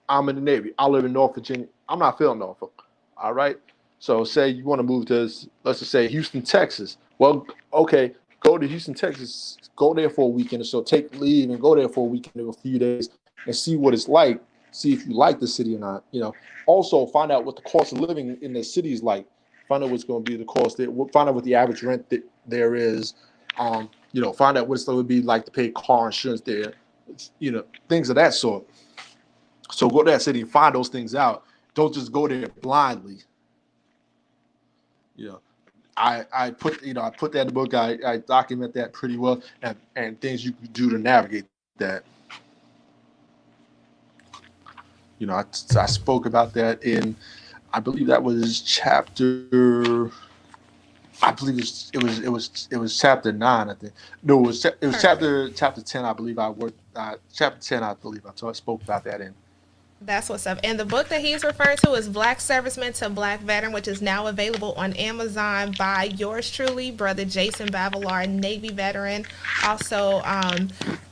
B: I'm in the Navy. I live in North Virginia. I'm not feeling Norfolk. All right. So say you want to move to, let's just say, Houston, Texas. Well, okay, go to Houston, Texas. Go there for a weekend or so. Take leave and go there for a weekend or a few days and see what it's like. See if you like the city or not. Also find out what the cost of living in the city is like. Find out what's going to be the cost there. Find out what the average rent there is. Find out what it would be like to pay car insurance there. Things of that sort. So go to that city and find those things out. Don't just go there blindly. I put that in the book. I document that pretty well, and things you can do to navigate that. I spoke about that in, I believe that was chapter. I believe it was chapter 9. I think no, it was chapter 10. I believe I worked chapter 10. I believe I spoke about that in.
A: That's what's up. And the book that he's referring to is Black Serviceman to Black Veteran, which is now available on Amazon by yours truly, Brother Jason Bavolar, Navy veteran, also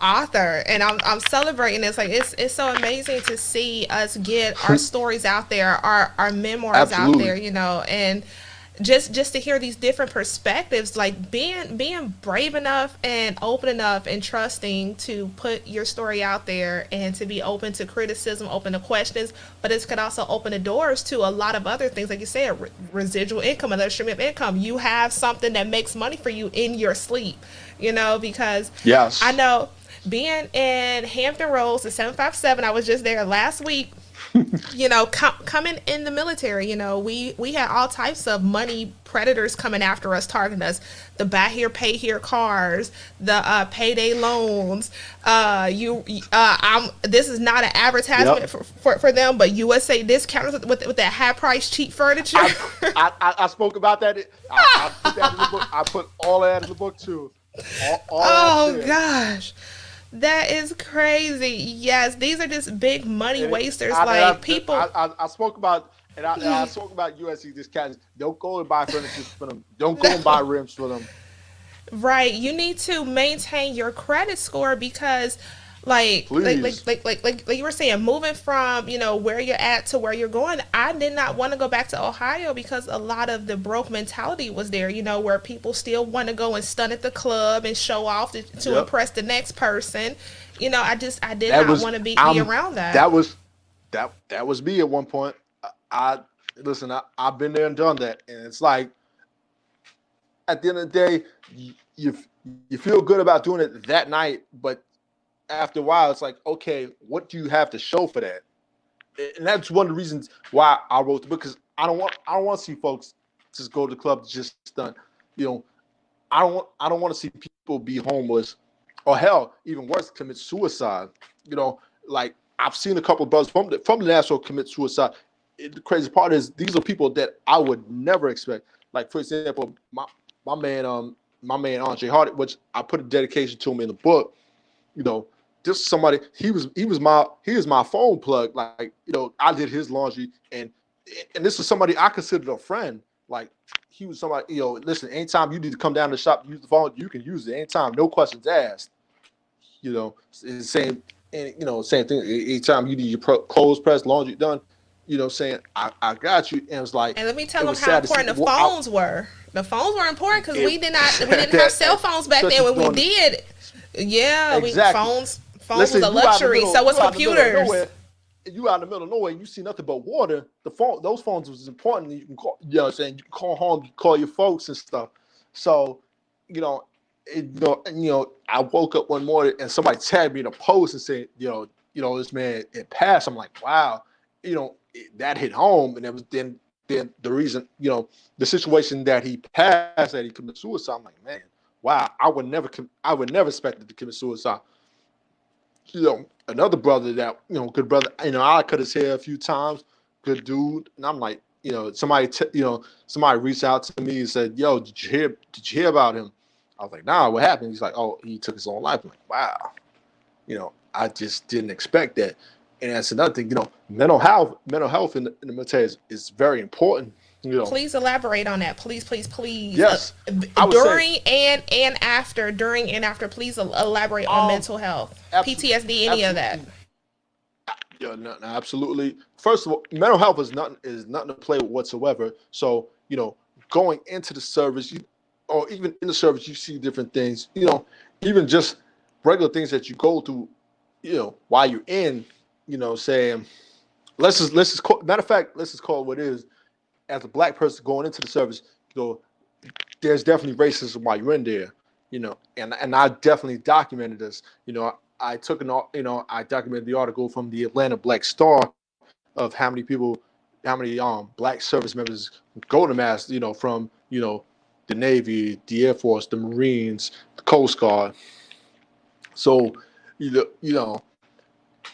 A: author. And I'm celebrating this. Like it's so amazing to see us get our stories out there, our memoirs out there, and just to hear these different perspectives, like being brave enough and open enough and trusting to put your story out there and to be open to criticism, open to questions, but it could also open the doors to a lot of other things, like you said, residual income, another stream of income. You have something that makes money for you in your sleep, because
B: yes,
A: I know being in Hampton Roads, the 757, I was just there last week. Coming in the military, we had all types of money predators coming after us, targeting us. The buy here, pay here cars, the payday loans. This is not an advertisement for them, but USA discounts with that high price cheap furniture.
B: I spoke about that. I put that in the book. I put all that in the book too.
A: Oh gosh. That is crazy. Yes, these are just big money wasters. People.
B: I spoke about, and I spoke about USC discounts. Don't go and buy furniture for them. Don't go and buy rims for them.
A: Right. You need to maintain your credit score because, like you were saying, moving from where you're at to where you're going. I did not want to go back to Ohio because a lot of the broke mentality was there. Where people still want to go and stunt at the club and show off to impress the next person. I did not want to be around that.
B: That was me at one point. listen, I've been there and done that, and it's like at the end of the day, you feel good about doing it that night, but after a while, it's like, okay, what do you have to show for that? And that's one of the reasons why I wrote the book, because I don't want to see folks just go to the club just done. You know, I don't want to see people be homeless, or hell, even worse, commit suicide. You know, like I've seen a couple of brothers from the National commit suicide. The crazy part is these are people that I would never expect. Like for example, my man Andre Hardy, which I put a dedication to him in the book. You know, just somebody, he was my phone plug. Like, I did his laundry, and this is somebody I considered a friend. Like, he was somebody, listen, anytime you need to come down to the shop, use the phone, you can use it anytime, no questions asked. It's the same, and same thing. Anytime you need your clothes pressed, laundry done, saying I got you. And it was like,
A: and let me tell them how important the phones were. The phones were important because we didn't have cell phones back then when we did. Yeah,
B: exactly.
A: Phones was a luxury. So was computers.
B: You out in the middle of nowhere, and you see nothing but water. Those phones was important. You can call, you can call home, you can call your folks and stuff. So, I woke up one morning and somebody tagged me in a post and said, this man it passed. I'm like, wow, that hit home, and it was then the reason, the situation that he passed, that he committed suicide. I'm like, man, wow, I would never expect him to commit suicide. Another brother that, good brother, I cut his hair a few times, good dude. And I'm like, somebody reached out to me and said, yo, did you hear about him? I was like, nah, what happened? He's like, oh, he took his own life. I'm like, wow. I just didn't expect that. And that's another thing, mental health in the military is very important.
A: Please elaborate on that. Please.
B: Yes.
A: During and after, please elaborate on mental health, PTSD, any of that.
B: Yeah, no, absolutely. First of all, mental health is nothing to play with whatsoever. So, going into the service, or even in the service, you see different things. Even just regular things that you go through, while you're in, saying, let's just call, matter of fact, let's just call it what it is. As a black person going into the service, there's definitely racism while you're in there, and I definitely documented this. I documented the article from the Atlanta Black Star of how many black service members go to mass, from, the Navy, the Air Force, the Marines, the Coast Guard. So,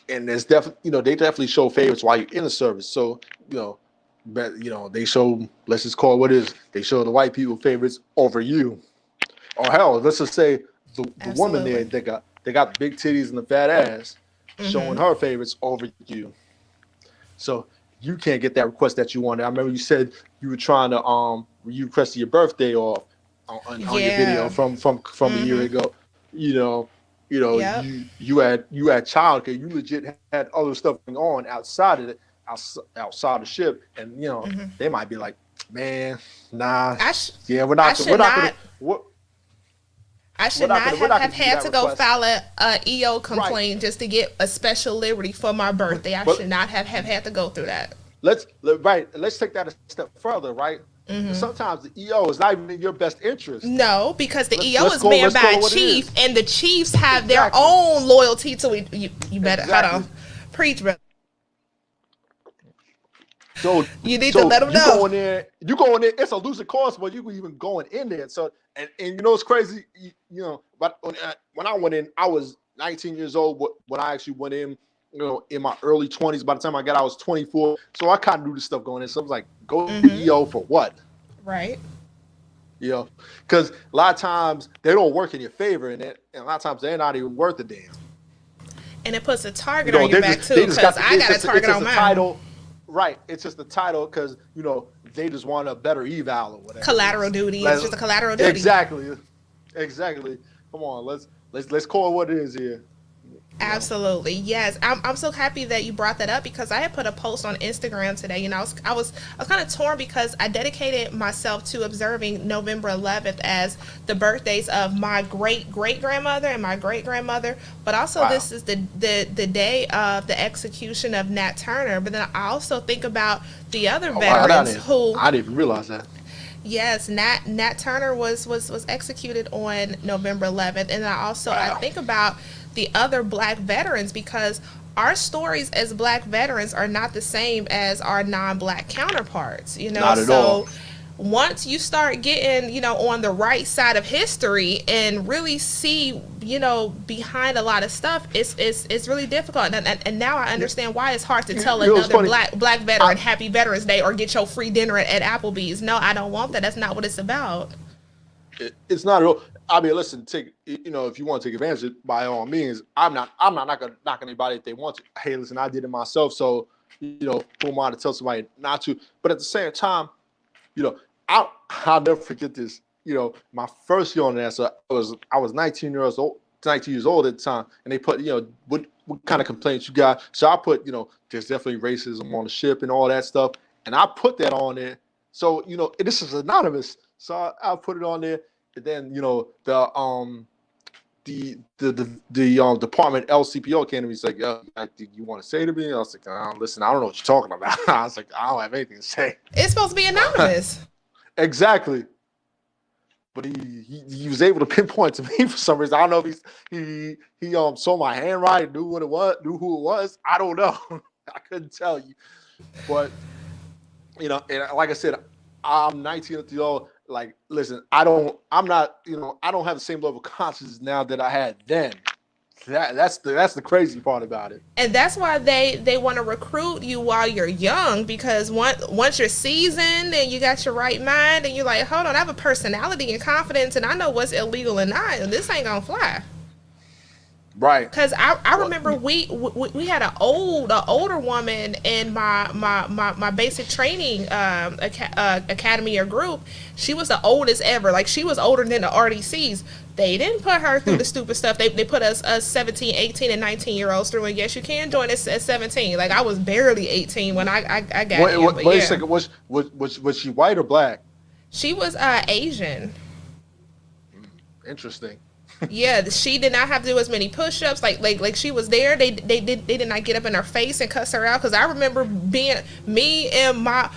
B: and there's definitely, they definitely show favorites while you're in the service. So, but they show, let's just call it what it is, they show the white people favorites over you. Or hell, let's just say the woman there, they got the big titties and the fat ass, showing her favorites over you. So you can't get that request that you wanted. I remember you said you were trying to you requested your birthday off on your video from a year ago. You had childcare. You legit had other stuff going on outside of it. Outside the ship, and they might be like, man, nah, we're not gonna.
A: I should not have had to go file a EO complaint just to get a special liberty for my birthday. I should not have had to go through that.
B: Let's take that a step further, right? Sometimes the EO is not even in your best interest.
A: No, because the EO is manned by a chief, and the chiefs have their own loyalty to it. You better hold on, preach, brother.
B: So
A: you need to let them know.
B: You go in there. It's a losing cause, but you even going in there. So and it's crazy. But when I went in, I was 19 years old. When I actually went in, in my early 20s. By the time I got, I was 24. So I kind of knew this stuff going in. So I was like, go to EO for what?
A: Right.
B: Because a lot of times they don't work in your favor, and a lot of times they're not even worth a damn.
A: And it puts a target on your back too. Because I got a target on mine.
B: Title. Right, it's just the title because they just want a better eval or whatever.
A: Collateral duty. It's just a collateral duty.
B: Exactly. Come on, let's call it what it is here.
A: Absolutely, yes. I'm so happy that you brought that up because I had put a post on Instagram today. I was kind of torn because I dedicated myself to observing November 11th as the birthdays of my great great grandmother and my great grandmother, but also
B: Wow.
A: this is the day of the execution of Nat Turner. But then I also think about the other
B: Oh, wow,
A: veterans who,
B: I didn't even realize that.
A: yes, Nat Turner was executed on November 11th, and I
B: Wow.
A: think about the other black veterans because our stories as black veterans are not the same as our non-black counterparts.
B: Not at all.
A: So once you start getting on the right side of history and really see behind a lot of stuff, it's really difficult, and now I understand why it's hard to tell
B: It was
A: another
B: funny.
A: black
B: I,
A: veteran happy Veterans Day or get your free dinner at Applebee's. No, I don't want that. That's not what it's about.
B: it's not at all. I mean, listen, take if you want to take advantage of it, by all means. I'm not gonna knock anybody if they want to. Hey, listen, I did it myself, so who am I to tell somebody not to? But at the same time, you know, I'll never forget this. My first year on there, so I was 19 years old at the time, and they put, what kind of complaints you got. So I put, there's definitely racism on the ship and all that stuff, and I put that on there. So this is anonymous, so I put it on there, and then the department LCPO came to me. He's like, you want to say to me? I was like, listen, I don't know what you're talking about. I was like, I don't have anything to say.
A: It's supposed to be anonymous.
B: Exactly. But he was able to pinpoint to me for some reason. I don't know if he saw my handwriting, knew what it was, knew who it was. I don't know. I couldn't tell you. But and like I said, I'm 19 years old. Like, listen, I don't have the same level of consciousness now that I had then. That's the crazy part about it.
A: And that's why they want to recruit you while you're young, because once you're seasoned and you got your right mind and you're like, hold on, I have a personality and confidence and I know what's illegal and not, and this ain't gonna fly.
B: Right.
A: Because I remember we had an older woman in my basic training academy or group. She was the oldest ever. Like, she was older than the RDCs. They didn't put her through the stupid stuff. They put us 17, 18, and 19-year-olds through. And yes, you can join us at 17. Like, I was barely 18 when I got in.
B: Wait a second. Was she white or black?
A: She was Asian.
B: Interesting.
A: Yeah, she did not have to do as many push-ups. Like she was there. They did not get up in her face and cuss her out. Because I remember being me and my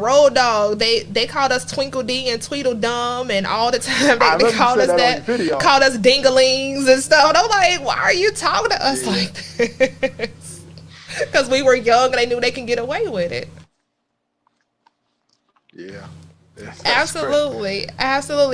A: road dog. They called us Twinkle D and Tweedledum, and all the time they called us that, called us dinglings and stuff. And I'm like, why are you talking to us like this? Because we were young and they knew they can get away with it.
B: Yeah.
A: Absolutely.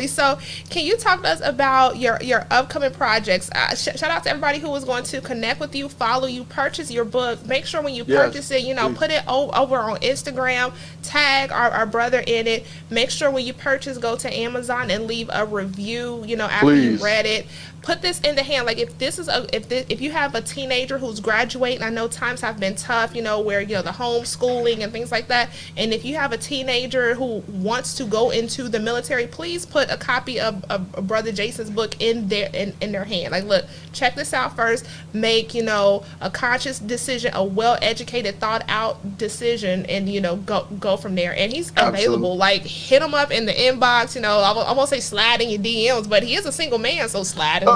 A: So can you talk to us about your upcoming projects? Shout out to everybody who is going to connect with you, follow you, purchase your book. Make sure when you purchase it,
B: please.
A: Put it over on Instagram, tag our brother in it. Make sure when you purchase, go to Amazon and leave a review, after
B: Please.
A: you read it. Put this in the hand. Like, if you have a teenager who's graduating, I know times have been tough, where the homeschooling and things like that. And if you have a teenager who wants to go into the military, please put a copy of Brother Jason's book in their hand. Like, look, check this out first. Make a conscious decision, a well-educated, thought-out decision, and go from there. And he's available.
B: Absolutely.
A: Like, hit him up in the inbox. I won't say slide in your DMs, but he is a single man, so slide in his DMs.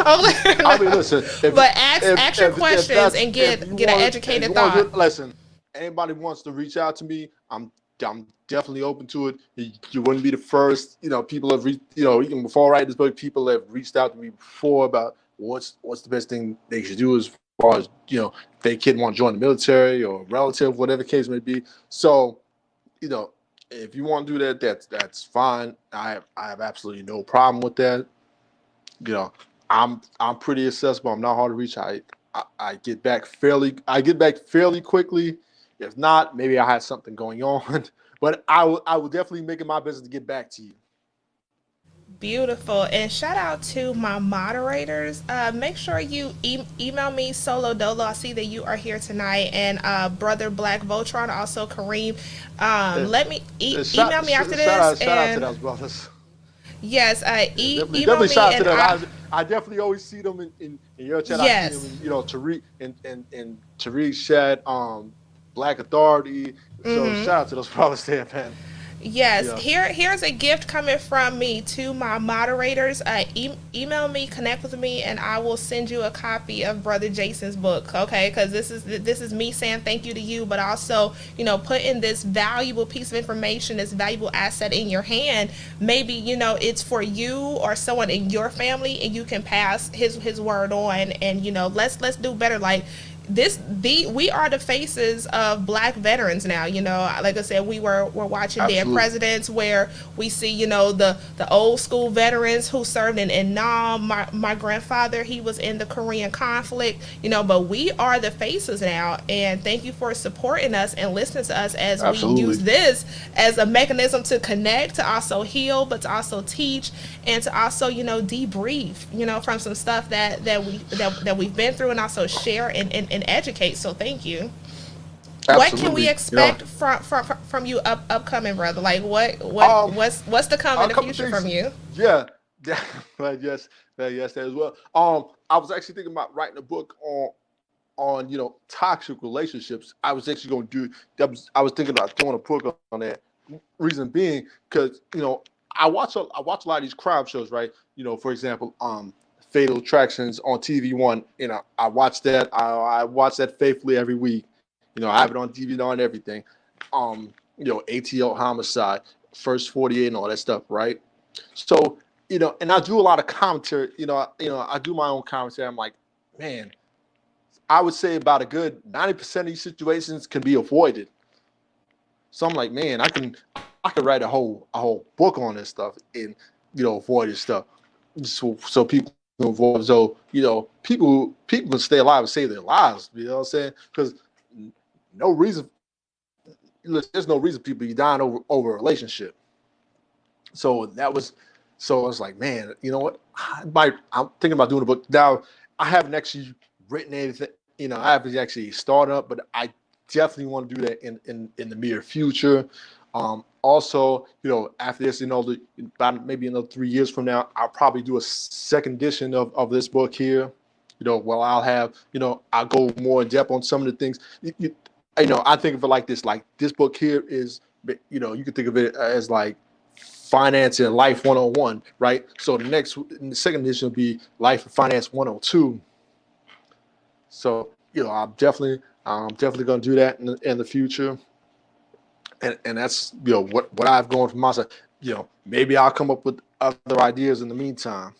B: I mean, listen.
A: But ask your questions and get an educated thought.
B: Listen, anybody wants to reach out to me, I'm definitely open to it. You wouldn't be the first. People have reached. Even before I write this book, people have reached out to me before about what's the best thing they should do as far as if their kid want to join the military or relative, whatever the case may be. So, if you want to do that, that's fine. I have absolutely no problem with that. I'm pretty accessible. I'm not hard to reach. I get back fairly quickly. If not, maybe I had something going on. But I will definitely make it my business to get back to you.
A: Beautiful. And shout out to my moderators. Make sure you email me, Solo Dolo. I see that you are here tonight. And Brother Black Voltron, also Kareem. Let me email me after this.
B: Shout out to those brothers.
A: Yes, email
B: Definitely
A: me.
B: shout out to
A: And
B: them. I definitely always see them in your chat. I see them,
A: Yes.
B: Tariq and Tariq Shad, Black Authority. So
A: Mm-hmm.
B: shout out to those brothers there, man.
A: Yes,
B: Yeah,
A: here's a gift coming from me to my moderators. Email me, connect with me, and I will send you a copy of Brother Jason's book. Okay, because this is me saying thank you to you, but also putting this valuable piece of information, this valuable asset in your hand. Maybe it's for you or someone in your family, and you can pass his word on. And let's do better. Like we are the faces of Black veterans now. Like I said, we're watching Dead
B: absolutely.
A: Presidents, where we see the old school veterans who served in Nam. My grandfather, he was in the Korean conflict. But we are the faces now, and thank you for supporting us and listening to us as we use
B: Absolutely.
A: this as a mechanism to connect, to also heal, but to also teach, and to also debrief from some stuff that we've been through, and also share and educate. So thank you. What can we
B: Absolutely.
A: expect from you upcoming, brother? Like what's to come in
B: A
A: the
B: couple
A: future
B: things.
A: from you?
B: Yeah, yeah, but yes, that as well. I was actually thinking about writing a book on toxic relationships. I was actually going to do. I was thinking about doing a book on that. Reason being, because I watch a lot of these crime shows, right? For example, Fatal Attractions on TV1. I watch that. I watch that faithfully every week. I have it on DVD and everything. ATL Homicide, First 48, and all that stuff, right? So, and I do a lot of commentary. I do my own commentary. I'm like, man, I would say about a good 90% of these situations can be avoided. So I'm like, man, I could write a whole book on this stuff and avoid this stuff. So people can avoid. So people can stay alive and save their lives. You know what I'm saying? Because no reason. There's no reason people be dying over a relationship. So I was like, man, you know what? I'm thinking about doing a book now. I haven't actually written anything. I haven't actually started up, but I definitely want to do that in the near future. Also, after this, about maybe another 3 years from now, I'll probably do a second edition of this book here. Well, I'll have, I'll go more in depth on some of the things. I think of it like this. Like this book here is, you can think of it as like finance and life 101, right? So the second edition will be life and finance 102. So I'm definitely going to do that in the future, and that's what I've gone from myself. Maybe I'll come up with other ideas in the meantime.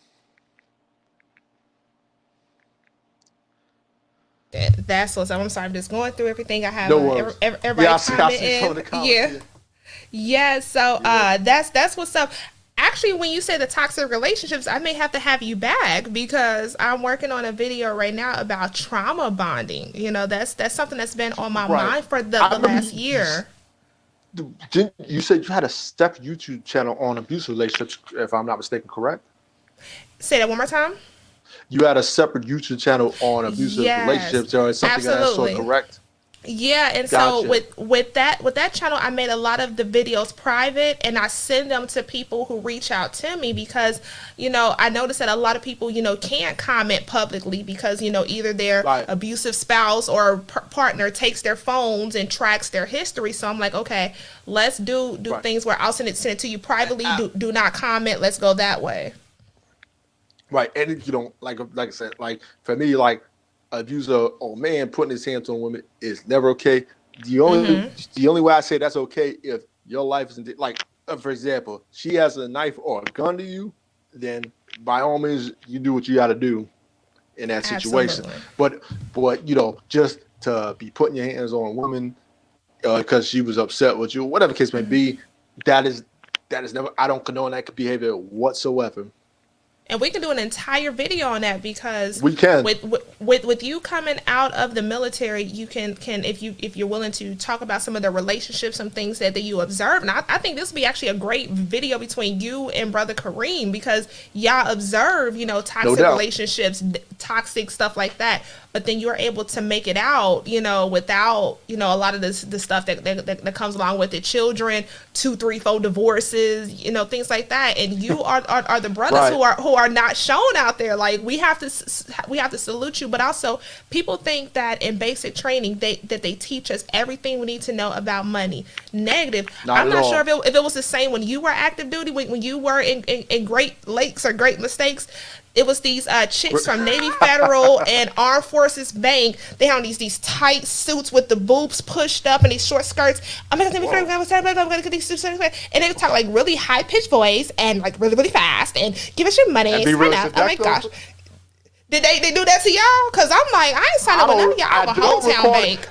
A: That's what's up. I'm sorry, I'm just going through everything. I have
B: No worries.
A: everybody
B: Yeah, I see some of
A: commenting.
B: the comments.
A: Yeah. Yeah, so
B: Yeah.
A: that's what's up. Actually, when you say the toxic relationships, I may have you back, because I'm working on a video right now about trauma bonding. That's something that's been on my
B: Right.
A: mind for the
B: I remember
A: last year.
B: you said you had a separate YouTube channel on abusive relationships, if I'm not mistaken, correct?
A: Say that one more time.
B: You had a separate YouTube channel on abusive
A: Yes,
B: relationships, or something of that sort,
A: absolutely.
B: correct?
A: Yeah, and so
B: Gotcha.
A: with that channel, I made a lot of the videos private, and I send them to people who reach out to me, because I noticed that a lot of people can't comment publicly, because either their
B: Right.
A: abusive spouse or partner takes their phones and tracks their history. So I'm like, okay, let's do
B: Right.
A: things where I'll send it to you privately.
B: I,
A: Do not comment. Let's go that way.
B: Right, and like I said, like for me, like abuser or man putting his hands on women is never okay. The only
A: Mm-hmm.
B: the only way I say that's okay if your life is like, for example, she has a knife or a gun to you, then by all means you do what you got to do in that situation.
A: Absolutely.
B: But just to be putting your hands on a woman because she was upset with you, whatever the case may be, that is never. I don't condone that behavior whatsoever.
A: And we can do an entire video on that, because
B: We can.
A: with you coming out of the military, you can if you're willing to talk about some of the relationships, some things that you observe. And I think this would be actually a great video between you and Brother Kareem, because y'all observe
B: No
A: toxic
B: doubt.
A: relationships toxic stuff like that. But then you're able to make it out, without, a lot of the stuff that comes along with it. Children, 2, 3, 4 divorces, things like that. And you are the brothers
B: Right.
A: who are not shown out there. Like, we have to salute you. But also, people think that in basic training that they teach us everything we need to know about money. Negative.
B: Not
A: I'm
B: at
A: not
B: all.
A: sure if it was the same when you were active duty, when you were in Great Lakes or Great Mistakes. It was these chicks from Navy Federal and Armed Forces Bank. They had these tight suits with the boobs pushed up and these short skirts. I'm gonna get these suits, and they would talk like really high pitched voice and like really really fast and give us your money.
B: And be
A: Sign
B: really
A: up. Oh my
B: seductive.
A: gosh. Did they do that to y'all? Cause I'm like, I ain't signed up with none of y'all. I have a hometown bank.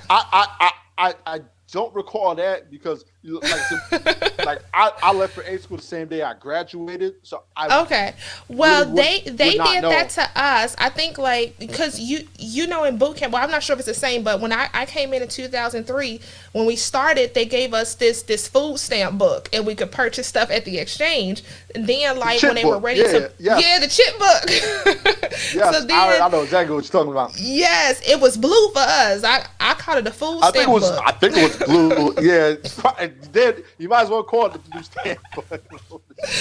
B: I don't recall that because I left for A school the same day I graduated. So I
A: Okay. Well,
B: really
A: they
B: not
A: did
B: know.
A: that to us. I think like because in boot camp. Well, I'm not sure if it's the same, but when I came in 2003, when we started, they gave us this food stamp book, and we could purchase stuff at the exchange. And then like
B: chip
A: when they were
B: book.
A: ready
B: Yeah,
A: to
B: yes.
A: the chip book.
B: Yes,
A: So then
B: I know exactly what you're talking about.
A: yes, it was blue for us. I called it a food
B: I
A: stamp
B: think it was.
A: book.
B: I think it was blue. Yeah, then you might as well call it the blue stamp.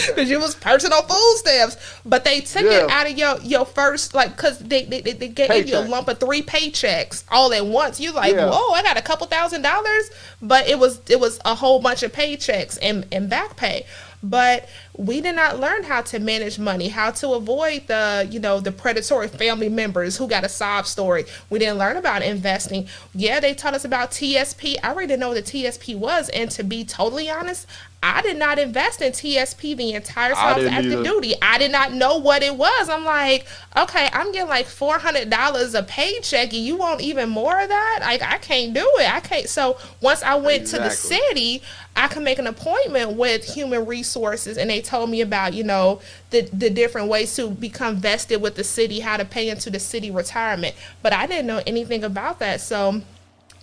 A: Because you was personal food stamps, but they took it out of your first, like, because they gave you a
B: Paycheck.
A: lump of 3 paychecks all at once. You like,
B: Yeah.
A: whoa, I got a couple $1,000s, but it was a whole bunch of paychecks and back pay. But we did not learn how to manage money, how to avoid the predatory family members who got a sob story. We didn't learn about investing. Yeah, they taught us about TSP. I already didn't know what the TSP was, and to be totally honest, I did not invest in TSP the entire time I was
B: didn't
A: active
B: either.
A: duty. I did not know what it was. I'm like, okay, I'm getting like $400 a paycheck, and you want even more of that? Like, I can't do it. I can't. So once I went to the
B: Exactly.
A: city, I could make an appointment with human resources, and they told me about the different ways to become vested with the city, how to pay into the city retirement. But I didn't know anything about that. So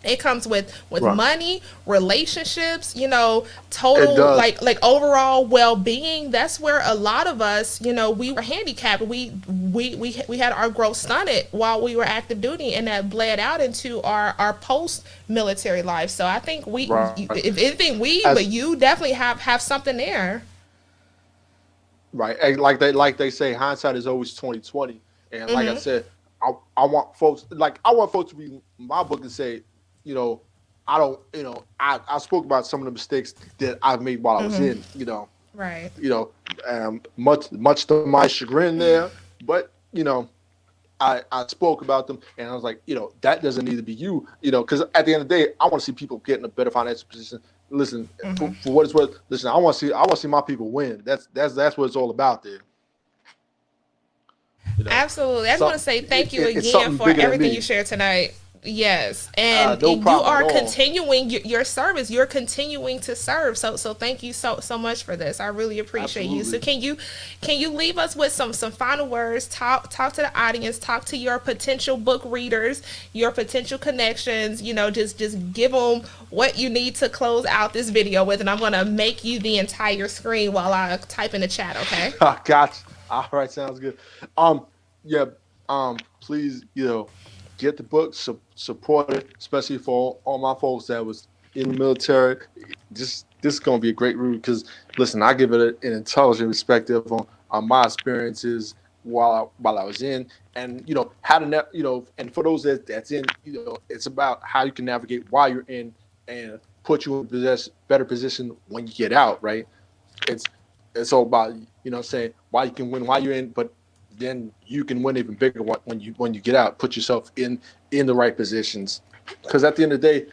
A: it comes with
B: Right.
A: money, relationships,
B: It
A: total
B: does.
A: like overall well-being. That's where a lot of us, we were handicapped. We had our growth stunted while we were active duty, and that bled out into our post-military life. So I think
B: Right.
A: if anything,
B: As-
A: but you definitely have something there.
B: Right. And like they say, hindsight is always 2020. And like I
A: Hmm.
B: said, I want folks to read my book and say, I don't, I spoke about some of the mistakes that I've made while I was in,
A: Right.
B: much to my chagrin there, but I spoke about them, and I was like, that doesn't need to be you, because at the end of the day, I want to see people get in a better financial position. Listen, for what it's worth, listen, I want to see my people win. That's what it's all about there.
A: Absolutely. I just want to say thank you
B: It's
A: again
B: something
A: for
B: bigger than
A: everything
B: me.
A: you shared tonight. Yes, and
B: No
A: you
B: problem
A: are
B: at all.
A: continuing your service. You're continuing to serve. So thank you so much for this. I really appreciate you. So
B: Absolutely.
A: can you leave us with some final words? Talk to the audience. Talk to your potential book readers, your potential connections. Just give them what you need to close out this video with. And I'm gonna make you the entire screen while I type in the chat. Okay.
B: Gotcha. All right, sounds good. Yeah. Please, get the book, support it, especially for all my folks that was in the military. This is gonna be a great read because, listen, I give it an intelligent perspective on my experiences while I was in, and how to and for those that's in, it's about how you can navigate while you're in and put you in better position when you get out, right? It's all about saying why you can win while you're in, but then you can win even bigger when you get out. Put yourself in the right positions, because at the end of the day,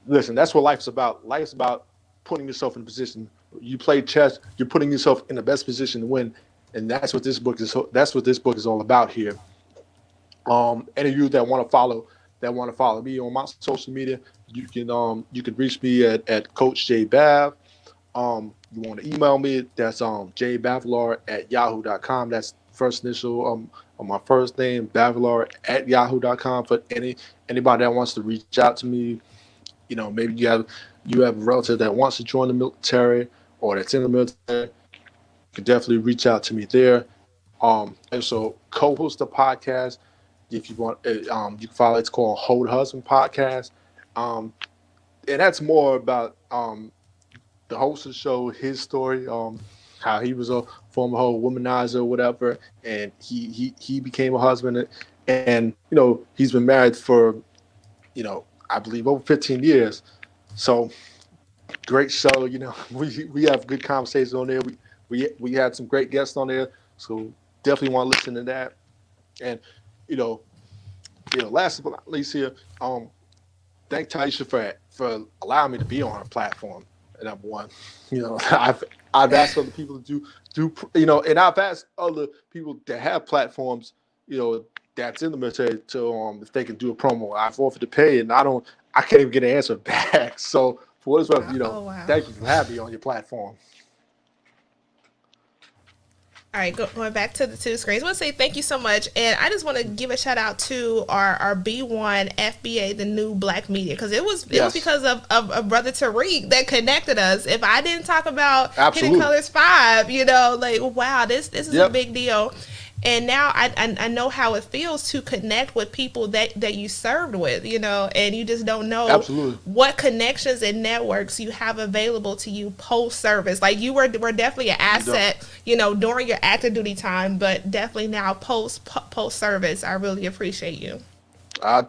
B: listen, that's what life's about. Life's about putting yourself in a position. You play chess, you're putting yourself in the best position to win, and that's what this book is. That's what this book is all about here. Any of you that want to follow me on my social media, you can reach me at Coach Jay Bav. You want to email me? That's jbavolar@yahoo.com. That's first initial on my first name, Bavolar@yahoo.com. For anybody that wants to reach out to me, maybe you have a relative that wants to join the military or that's in the military, you can definitely reach out to me there. Also co-host the podcast if you want, you can follow. It's called Hold Husband Podcast, and that's more about the host of the show, his story, how he was a former whole womanizer or whatever, and he became a husband, and he's been married for I believe over 15 years. So great show. We have good conversations on there. We had some great guests on there, so definitely want to listen to that. And last but not least here, thank Taisha for allowing me to be on her platform. Number one, I've asked other people to do and I've asked other people that have platforms, that's in the military to if they can do a promo. I've offered to pay, and I can't even get an answer back. So for what it's worth,
A: wow.
B: Thank you for having me on your platform.
A: All right, going back to the two screens. I want to say thank you so much, and I just want to give a shout out to our B1 FBA, the new Black media, because it was because of Brother Tariq that connected us. If I didn't talk about Hidden Colors 5, wow, this is a big deal. And now I know how it feels to connect with people that you served with, and you just don't know what connections and networks you have available to you post-service. Like you were definitely an asset, during your active duty time, but definitely now post-service. I really appreciate you.
B: I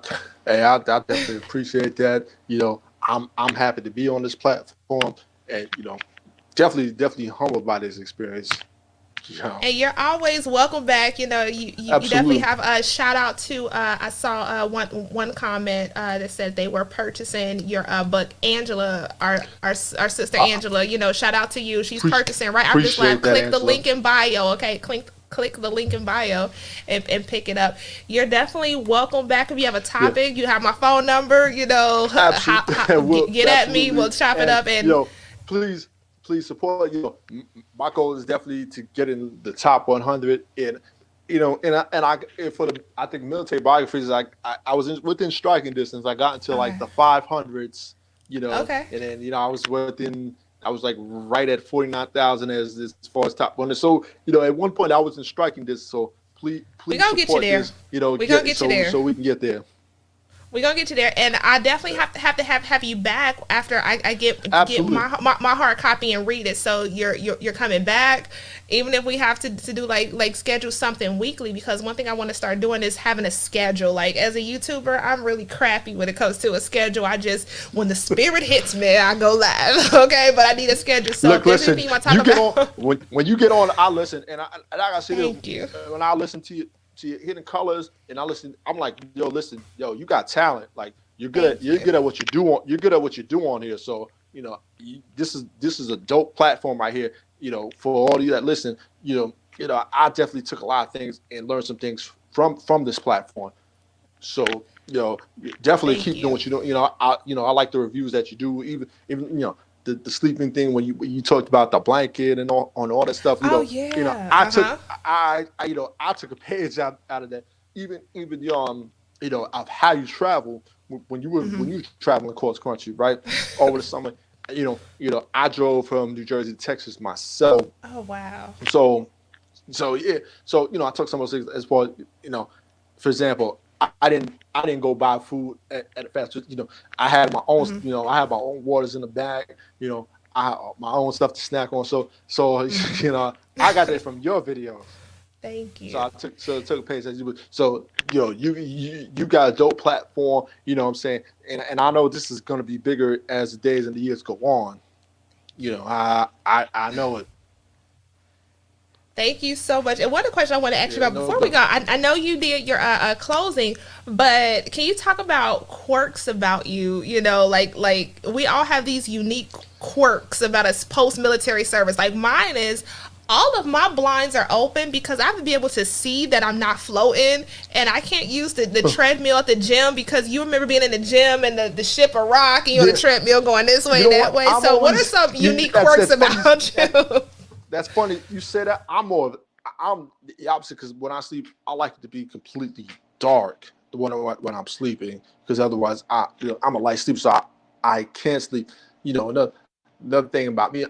B: definitely appreciate that. I'm happy to be on this platform, and definitely humbled by this experience.
A: And you're always welcome back. You definitely have a shout out to. I saw one comment that said they were purchasing your book. Angela, our sister Angela. Shout out to you. She's purchasing right after this live. Click the link in bio. Okay, click the link in bio and pick it up. You're definitely welcome back. If you have a topic, you have my phone number. Get at me. We'll chop it up and
B: please support. My goal is definitely to get in the top 100. And I think military biographies, I was within striking distance. I got into like the 500s.
A: Okay.
B: And then I was like right at 49,000 as far as top 100. So at one point I was in striking distance. So please
A: we gonna get you there.
B: This, we're gonna get you there so we can get there.
A: We're gonna get you there, and I definitely have you back after I get my hard copy and read it. So you're coming back, even if we have to do like schedule something weekly. Because one thing I want to start doing is having a schedule. Like as a YouTuber, I'm really crappy when it comes to a schedule. I just when the spirit hits me, I go live. Okay, but I need a schedule. So
B: look, listen, you get on when you get on, I listen, and I say
A: thank you.
B: When I listen to you. To your Hidden Colors, and I listen. I'm like, listen, you got talent. Like you're good at what you do. You're good at what you do on here. So this is a dope platform right here. For all of you that listen, I definitely took a lot of things and learned some things from this platform. So definitely keep doing what you do. I like the reviews that you do. Even the sleeping thing when you talked about the blanket and all that stuff. I took a page out of that. Even of how you travel when you traveling across country, right? Over the summer, I drove from New Jersey to Texas myself.
A: Oh wow.
B: So yeah. So I took some of those things as far as, for example, I didn't go buy food at a fast food. I had my own. I had my own waters in the bag. I had my own stuff to snack on. So I got that from your videos.
A: Thank you.
B: So I took a page as you. So you got a dope platform. You know what I'm saying, and I know this is going to be bigger as the days and the years go on. I know it.
A: Thank you so much. And one question I want to ask you about before we go, I know you did your closing, but can you talk about quirks about you? Like we all have these unique quirks about us post-military service. Like mine is all of my blinds are open because I have to be able to see that I'm not floating, and I can't use the treadmill at the gym because you remember being in the gym and the ship a rock and you're on the treadmill going this way, that way. So what are some unique quirks about you?
B: That's funny you said that. I'm the opposite because when I sleep, I like it to be completely dark when I'm sleeping because otherwise I'm a light sleeper, so I can't sleep. Another thing about me,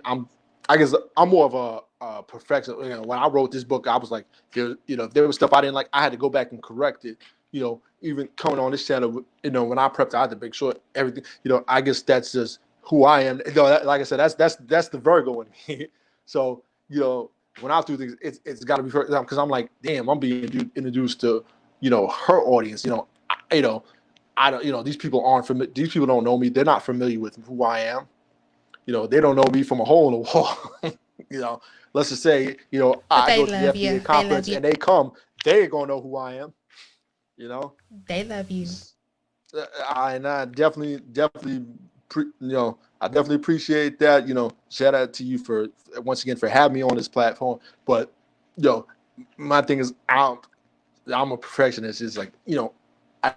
B: I guess I'm more of a perfectionist. When I wrote this book, I was like, if there was stuff I didn't like, I had to go back and correct it. even coming on this channel, when I prepped, I had to make sure everything, I guess that's just who I am. Like I said, that's the Virgo in me. So, when I do things, it's got to be because I'm like, damn, I'm being introduced to, her audience. I don't, these people aren't familiar. These people don't know me. They're not familiar with who I am. They don't know me from a hole in the wall. Let's just say, I go to the FBA conference and they come, they're gonna know who I am.
A: They love you.
B: I definitely, I definitely appreciate that. Shout out to you for once again for having me on this platform. But my thing is, I'm a perfectionist. It's like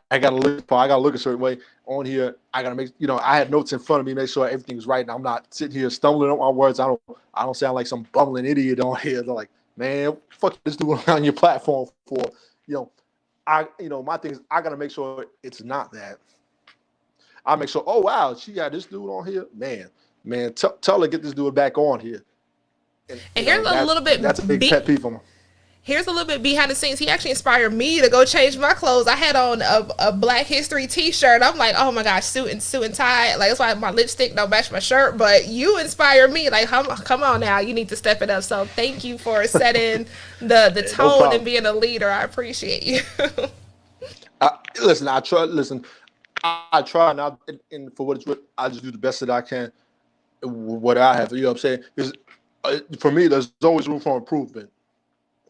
B: I gotta look a certain way on here. I gotta make I had notes in front of me, make sure everything's right, and I'm not sitting here stumbling on my words. I don't sound like some bumbling idiot on here. They're like, man, fuck this dude on your platform for. My thing is, I gotta make sure it's not that. I make sure, oh wow, she got this dude on here, man. Tell her get this dude back on here.
A: And here's a little bit.
B: That's a big pet peeve for me.
A: Here's a little bit behind the scenes. He actually inspired me to go change my clothes. I had on a Black History T-shirt. I'm like, oh my gosh, suit and tie. Like, that's why my lipstick don't match my shirt. But you inspired me. Like, come on now, you need to step it up. So thank you for setting the tone and being a leader. I appreciate you.
B: Listen, I try, and for what it's worth, I just do the best that I can. What I have, what I'm saying? Because for me, there's always room for improvement.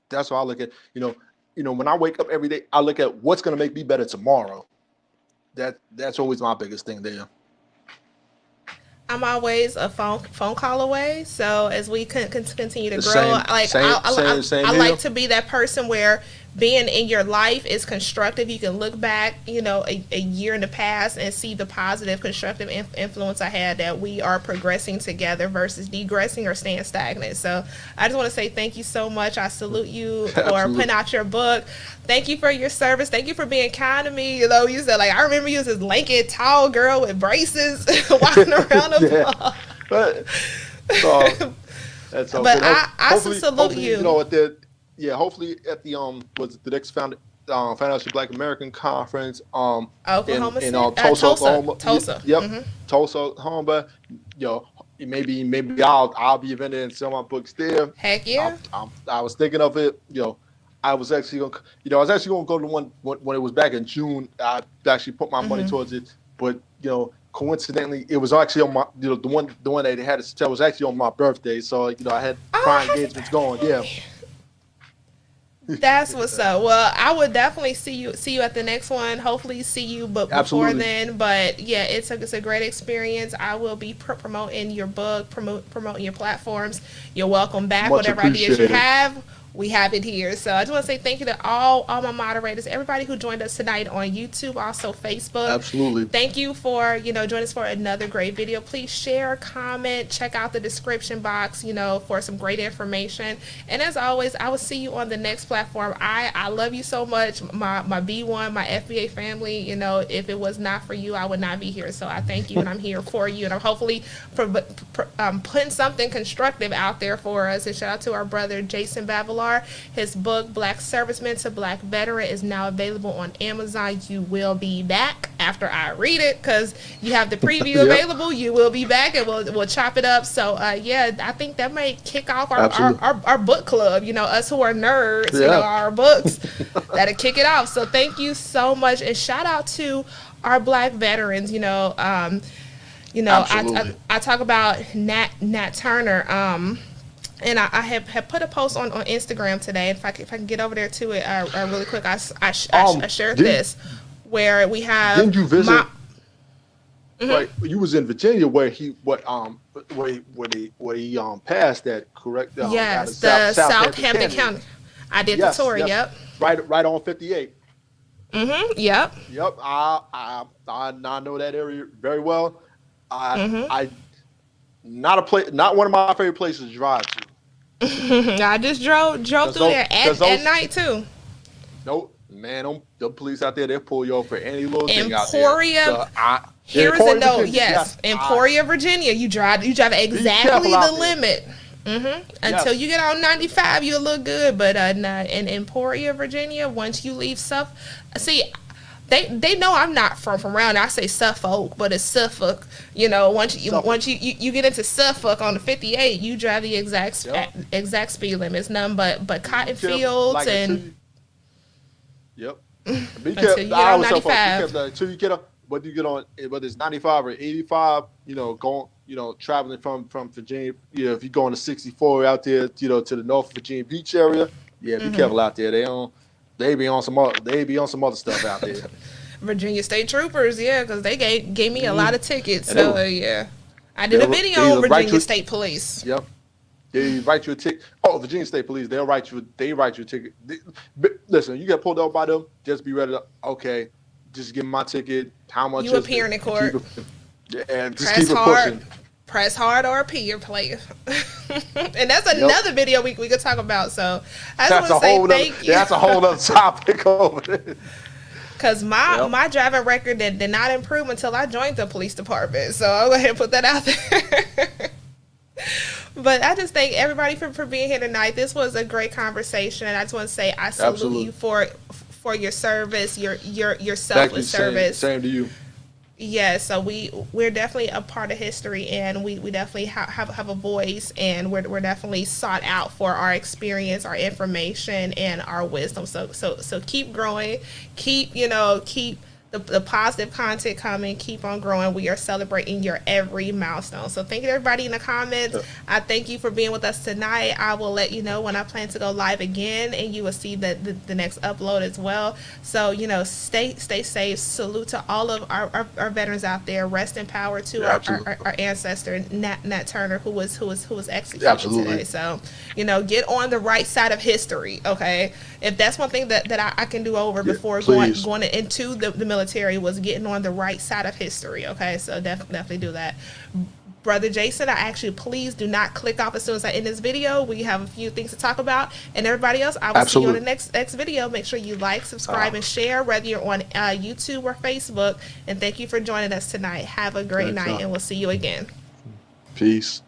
B: That's how I look at, when I wake up every day, I look at what's going to make me better tomorrow. That's always my biggest thing there.
A: I'm always a phone call away. So as we continue to grow, I like to be that person where being in your life is constructive. You can look back, a year in the past and see the positive, constructive influence I had, that we are progressing together versus degressing or staying stagnant. So I just want to say thank you so much. I salute you for putting out your book. Thank you for your service. Thank you for being kind to me. You said, I remember you as this lanky, tall girl with braces walking around the block.
B: That's okay.
A: But I salute you.
B: Hopefully at the next Financial Black American Conference
A: Oklahoma
B: in
A: Tulsa,
B: Oklahoma.
A: Tulsa.
B: Yep. Mm-hmm. Tulsa, Oklahoma. Maybe I'll be vending and sell my books there.
A: Heck yeah.
B: I was thinking of it. I was actually gonna go to the one when it was back in June. I actually put my money towards it, but coincidentally, it was actually on my the one that they had to tell was actually on my birthday. So I had prior engagements going. Yeah.
A: That's what's up. Well, I would definitely see you at the next one. Hopefully see you but before then. But yeah, it's a great experience. I will be promoting your book, promoting your platforms. You're welcome back. Whatever ideas you have, we have it here. So I just want to say thank you to all my moderators, everybody who joined us tonight on YouTube, also Facebook.
B: Absolutely.
A: Thank you for, joining us for another great video. Please share, comment, check out the description box, for some great information. And as always, I will see you on the next platform. I love you so much, my B1, my FBA family. If it was not for you, I would not be here. So I thank you, and I'm here for you. And I'm hopefully putting something constructive out there for us. And shout out to our brother, Jay Bavolar. His book, Black Serviceman to Black Veteran, is now available on Amazon. You will be back after I read it, because you have the preview available. You will be back, and we'll chop it up. So I think that might kick off our book club. Us who are nerds, our books, that'll kick it off. So thank you so much, and shout out to our Black veterans. I talk about Nat Turner. And I have put a post on Instagram today. If I can get over there to it really quick, I shared this where we have.
B: Didn't you visit? Right, you was in Virginia where he passed that, correct?
A: Yes, the Southampton County. I did the tour. Yep.
B: Right on 58.
A: Yep.
B: Yep. I know that area very well. Not one of my favorite places to drive to.
A: I just drove through there at night too.
B: Nope, man, the police out there, they'll pull you over for any little thing out there.
A: Emporia. Here's a note. Yes, Emporia, Virginia. You drive exactly the limit. Until you get on 95, you'll look good. But in Emporia, Virginia, once you leave see, they know I'm not from around. I say Suffolk, but it's Suffolk. You know, once you get into Suffolk on the 58, you drive the exact speed limit. It's nothing but cotton fields and.
B: Yep.
A: Until you get on 95.
B: Until you get on, whether you get on, whether it's 95 or 85, traveling from Virginia, if you're going to 64 out there, to the North Virginia Beach area, be careful out there. They be on some other stuff out there.
A: Virginia State Troopers, because they gave me a lot of tickets. So I did a video on Virginia State Police.
B: Yep. They write you a ticket. Oh, Virginia State Police, they write you a ticket. Listen, you get pulled up by them, just be ready to, just give them my ticket. How much?
A: You appearing in court.
B: And just keep it pushing.
A: Press hard or appear, player. And that's another video we could talk about. So I just want to say thank you.
B: That's a whole other topic over there.
A: Because my driving record did not improve until I joined the police department. So I'll go ahead and put that out there. But I just thank everybody for being here tonight. This was a great conversation, and I just want to say I salute you for your service, your selfless service.
B: Same to you.
A: Yeah, so we're definitely a part of history, and we definitely have a voice, and we're definitely sought out for our experience, our information, and our wisdom. So keep growing, keep the positive content coming, keep on growing. We are celebrating your every milestone. So thank you to everybody in the comments. I thank you for being with us tonight. I will let you know when I plan to go live again, and you will see the next upload as well. So, stay safe. Salute to all of our veterans out there. Rest in power to our ancestor, Nat Turner, who was executed today. So, get on the right side of history, okay? If that's one thing that I can do over before going into the military, was getting on the right side of history. Okay, so definitely do that. Brother Jason, I ask you, please do not click off as soon as I end this video. We have a few things to talk about, and everybody else, I will see you on the next video. Make sure you like, subscribe, and share, whether you're on YouTube or Facebook. And thank you for joining us tonight. Have a great night, and we'll see you again.
B: Peace.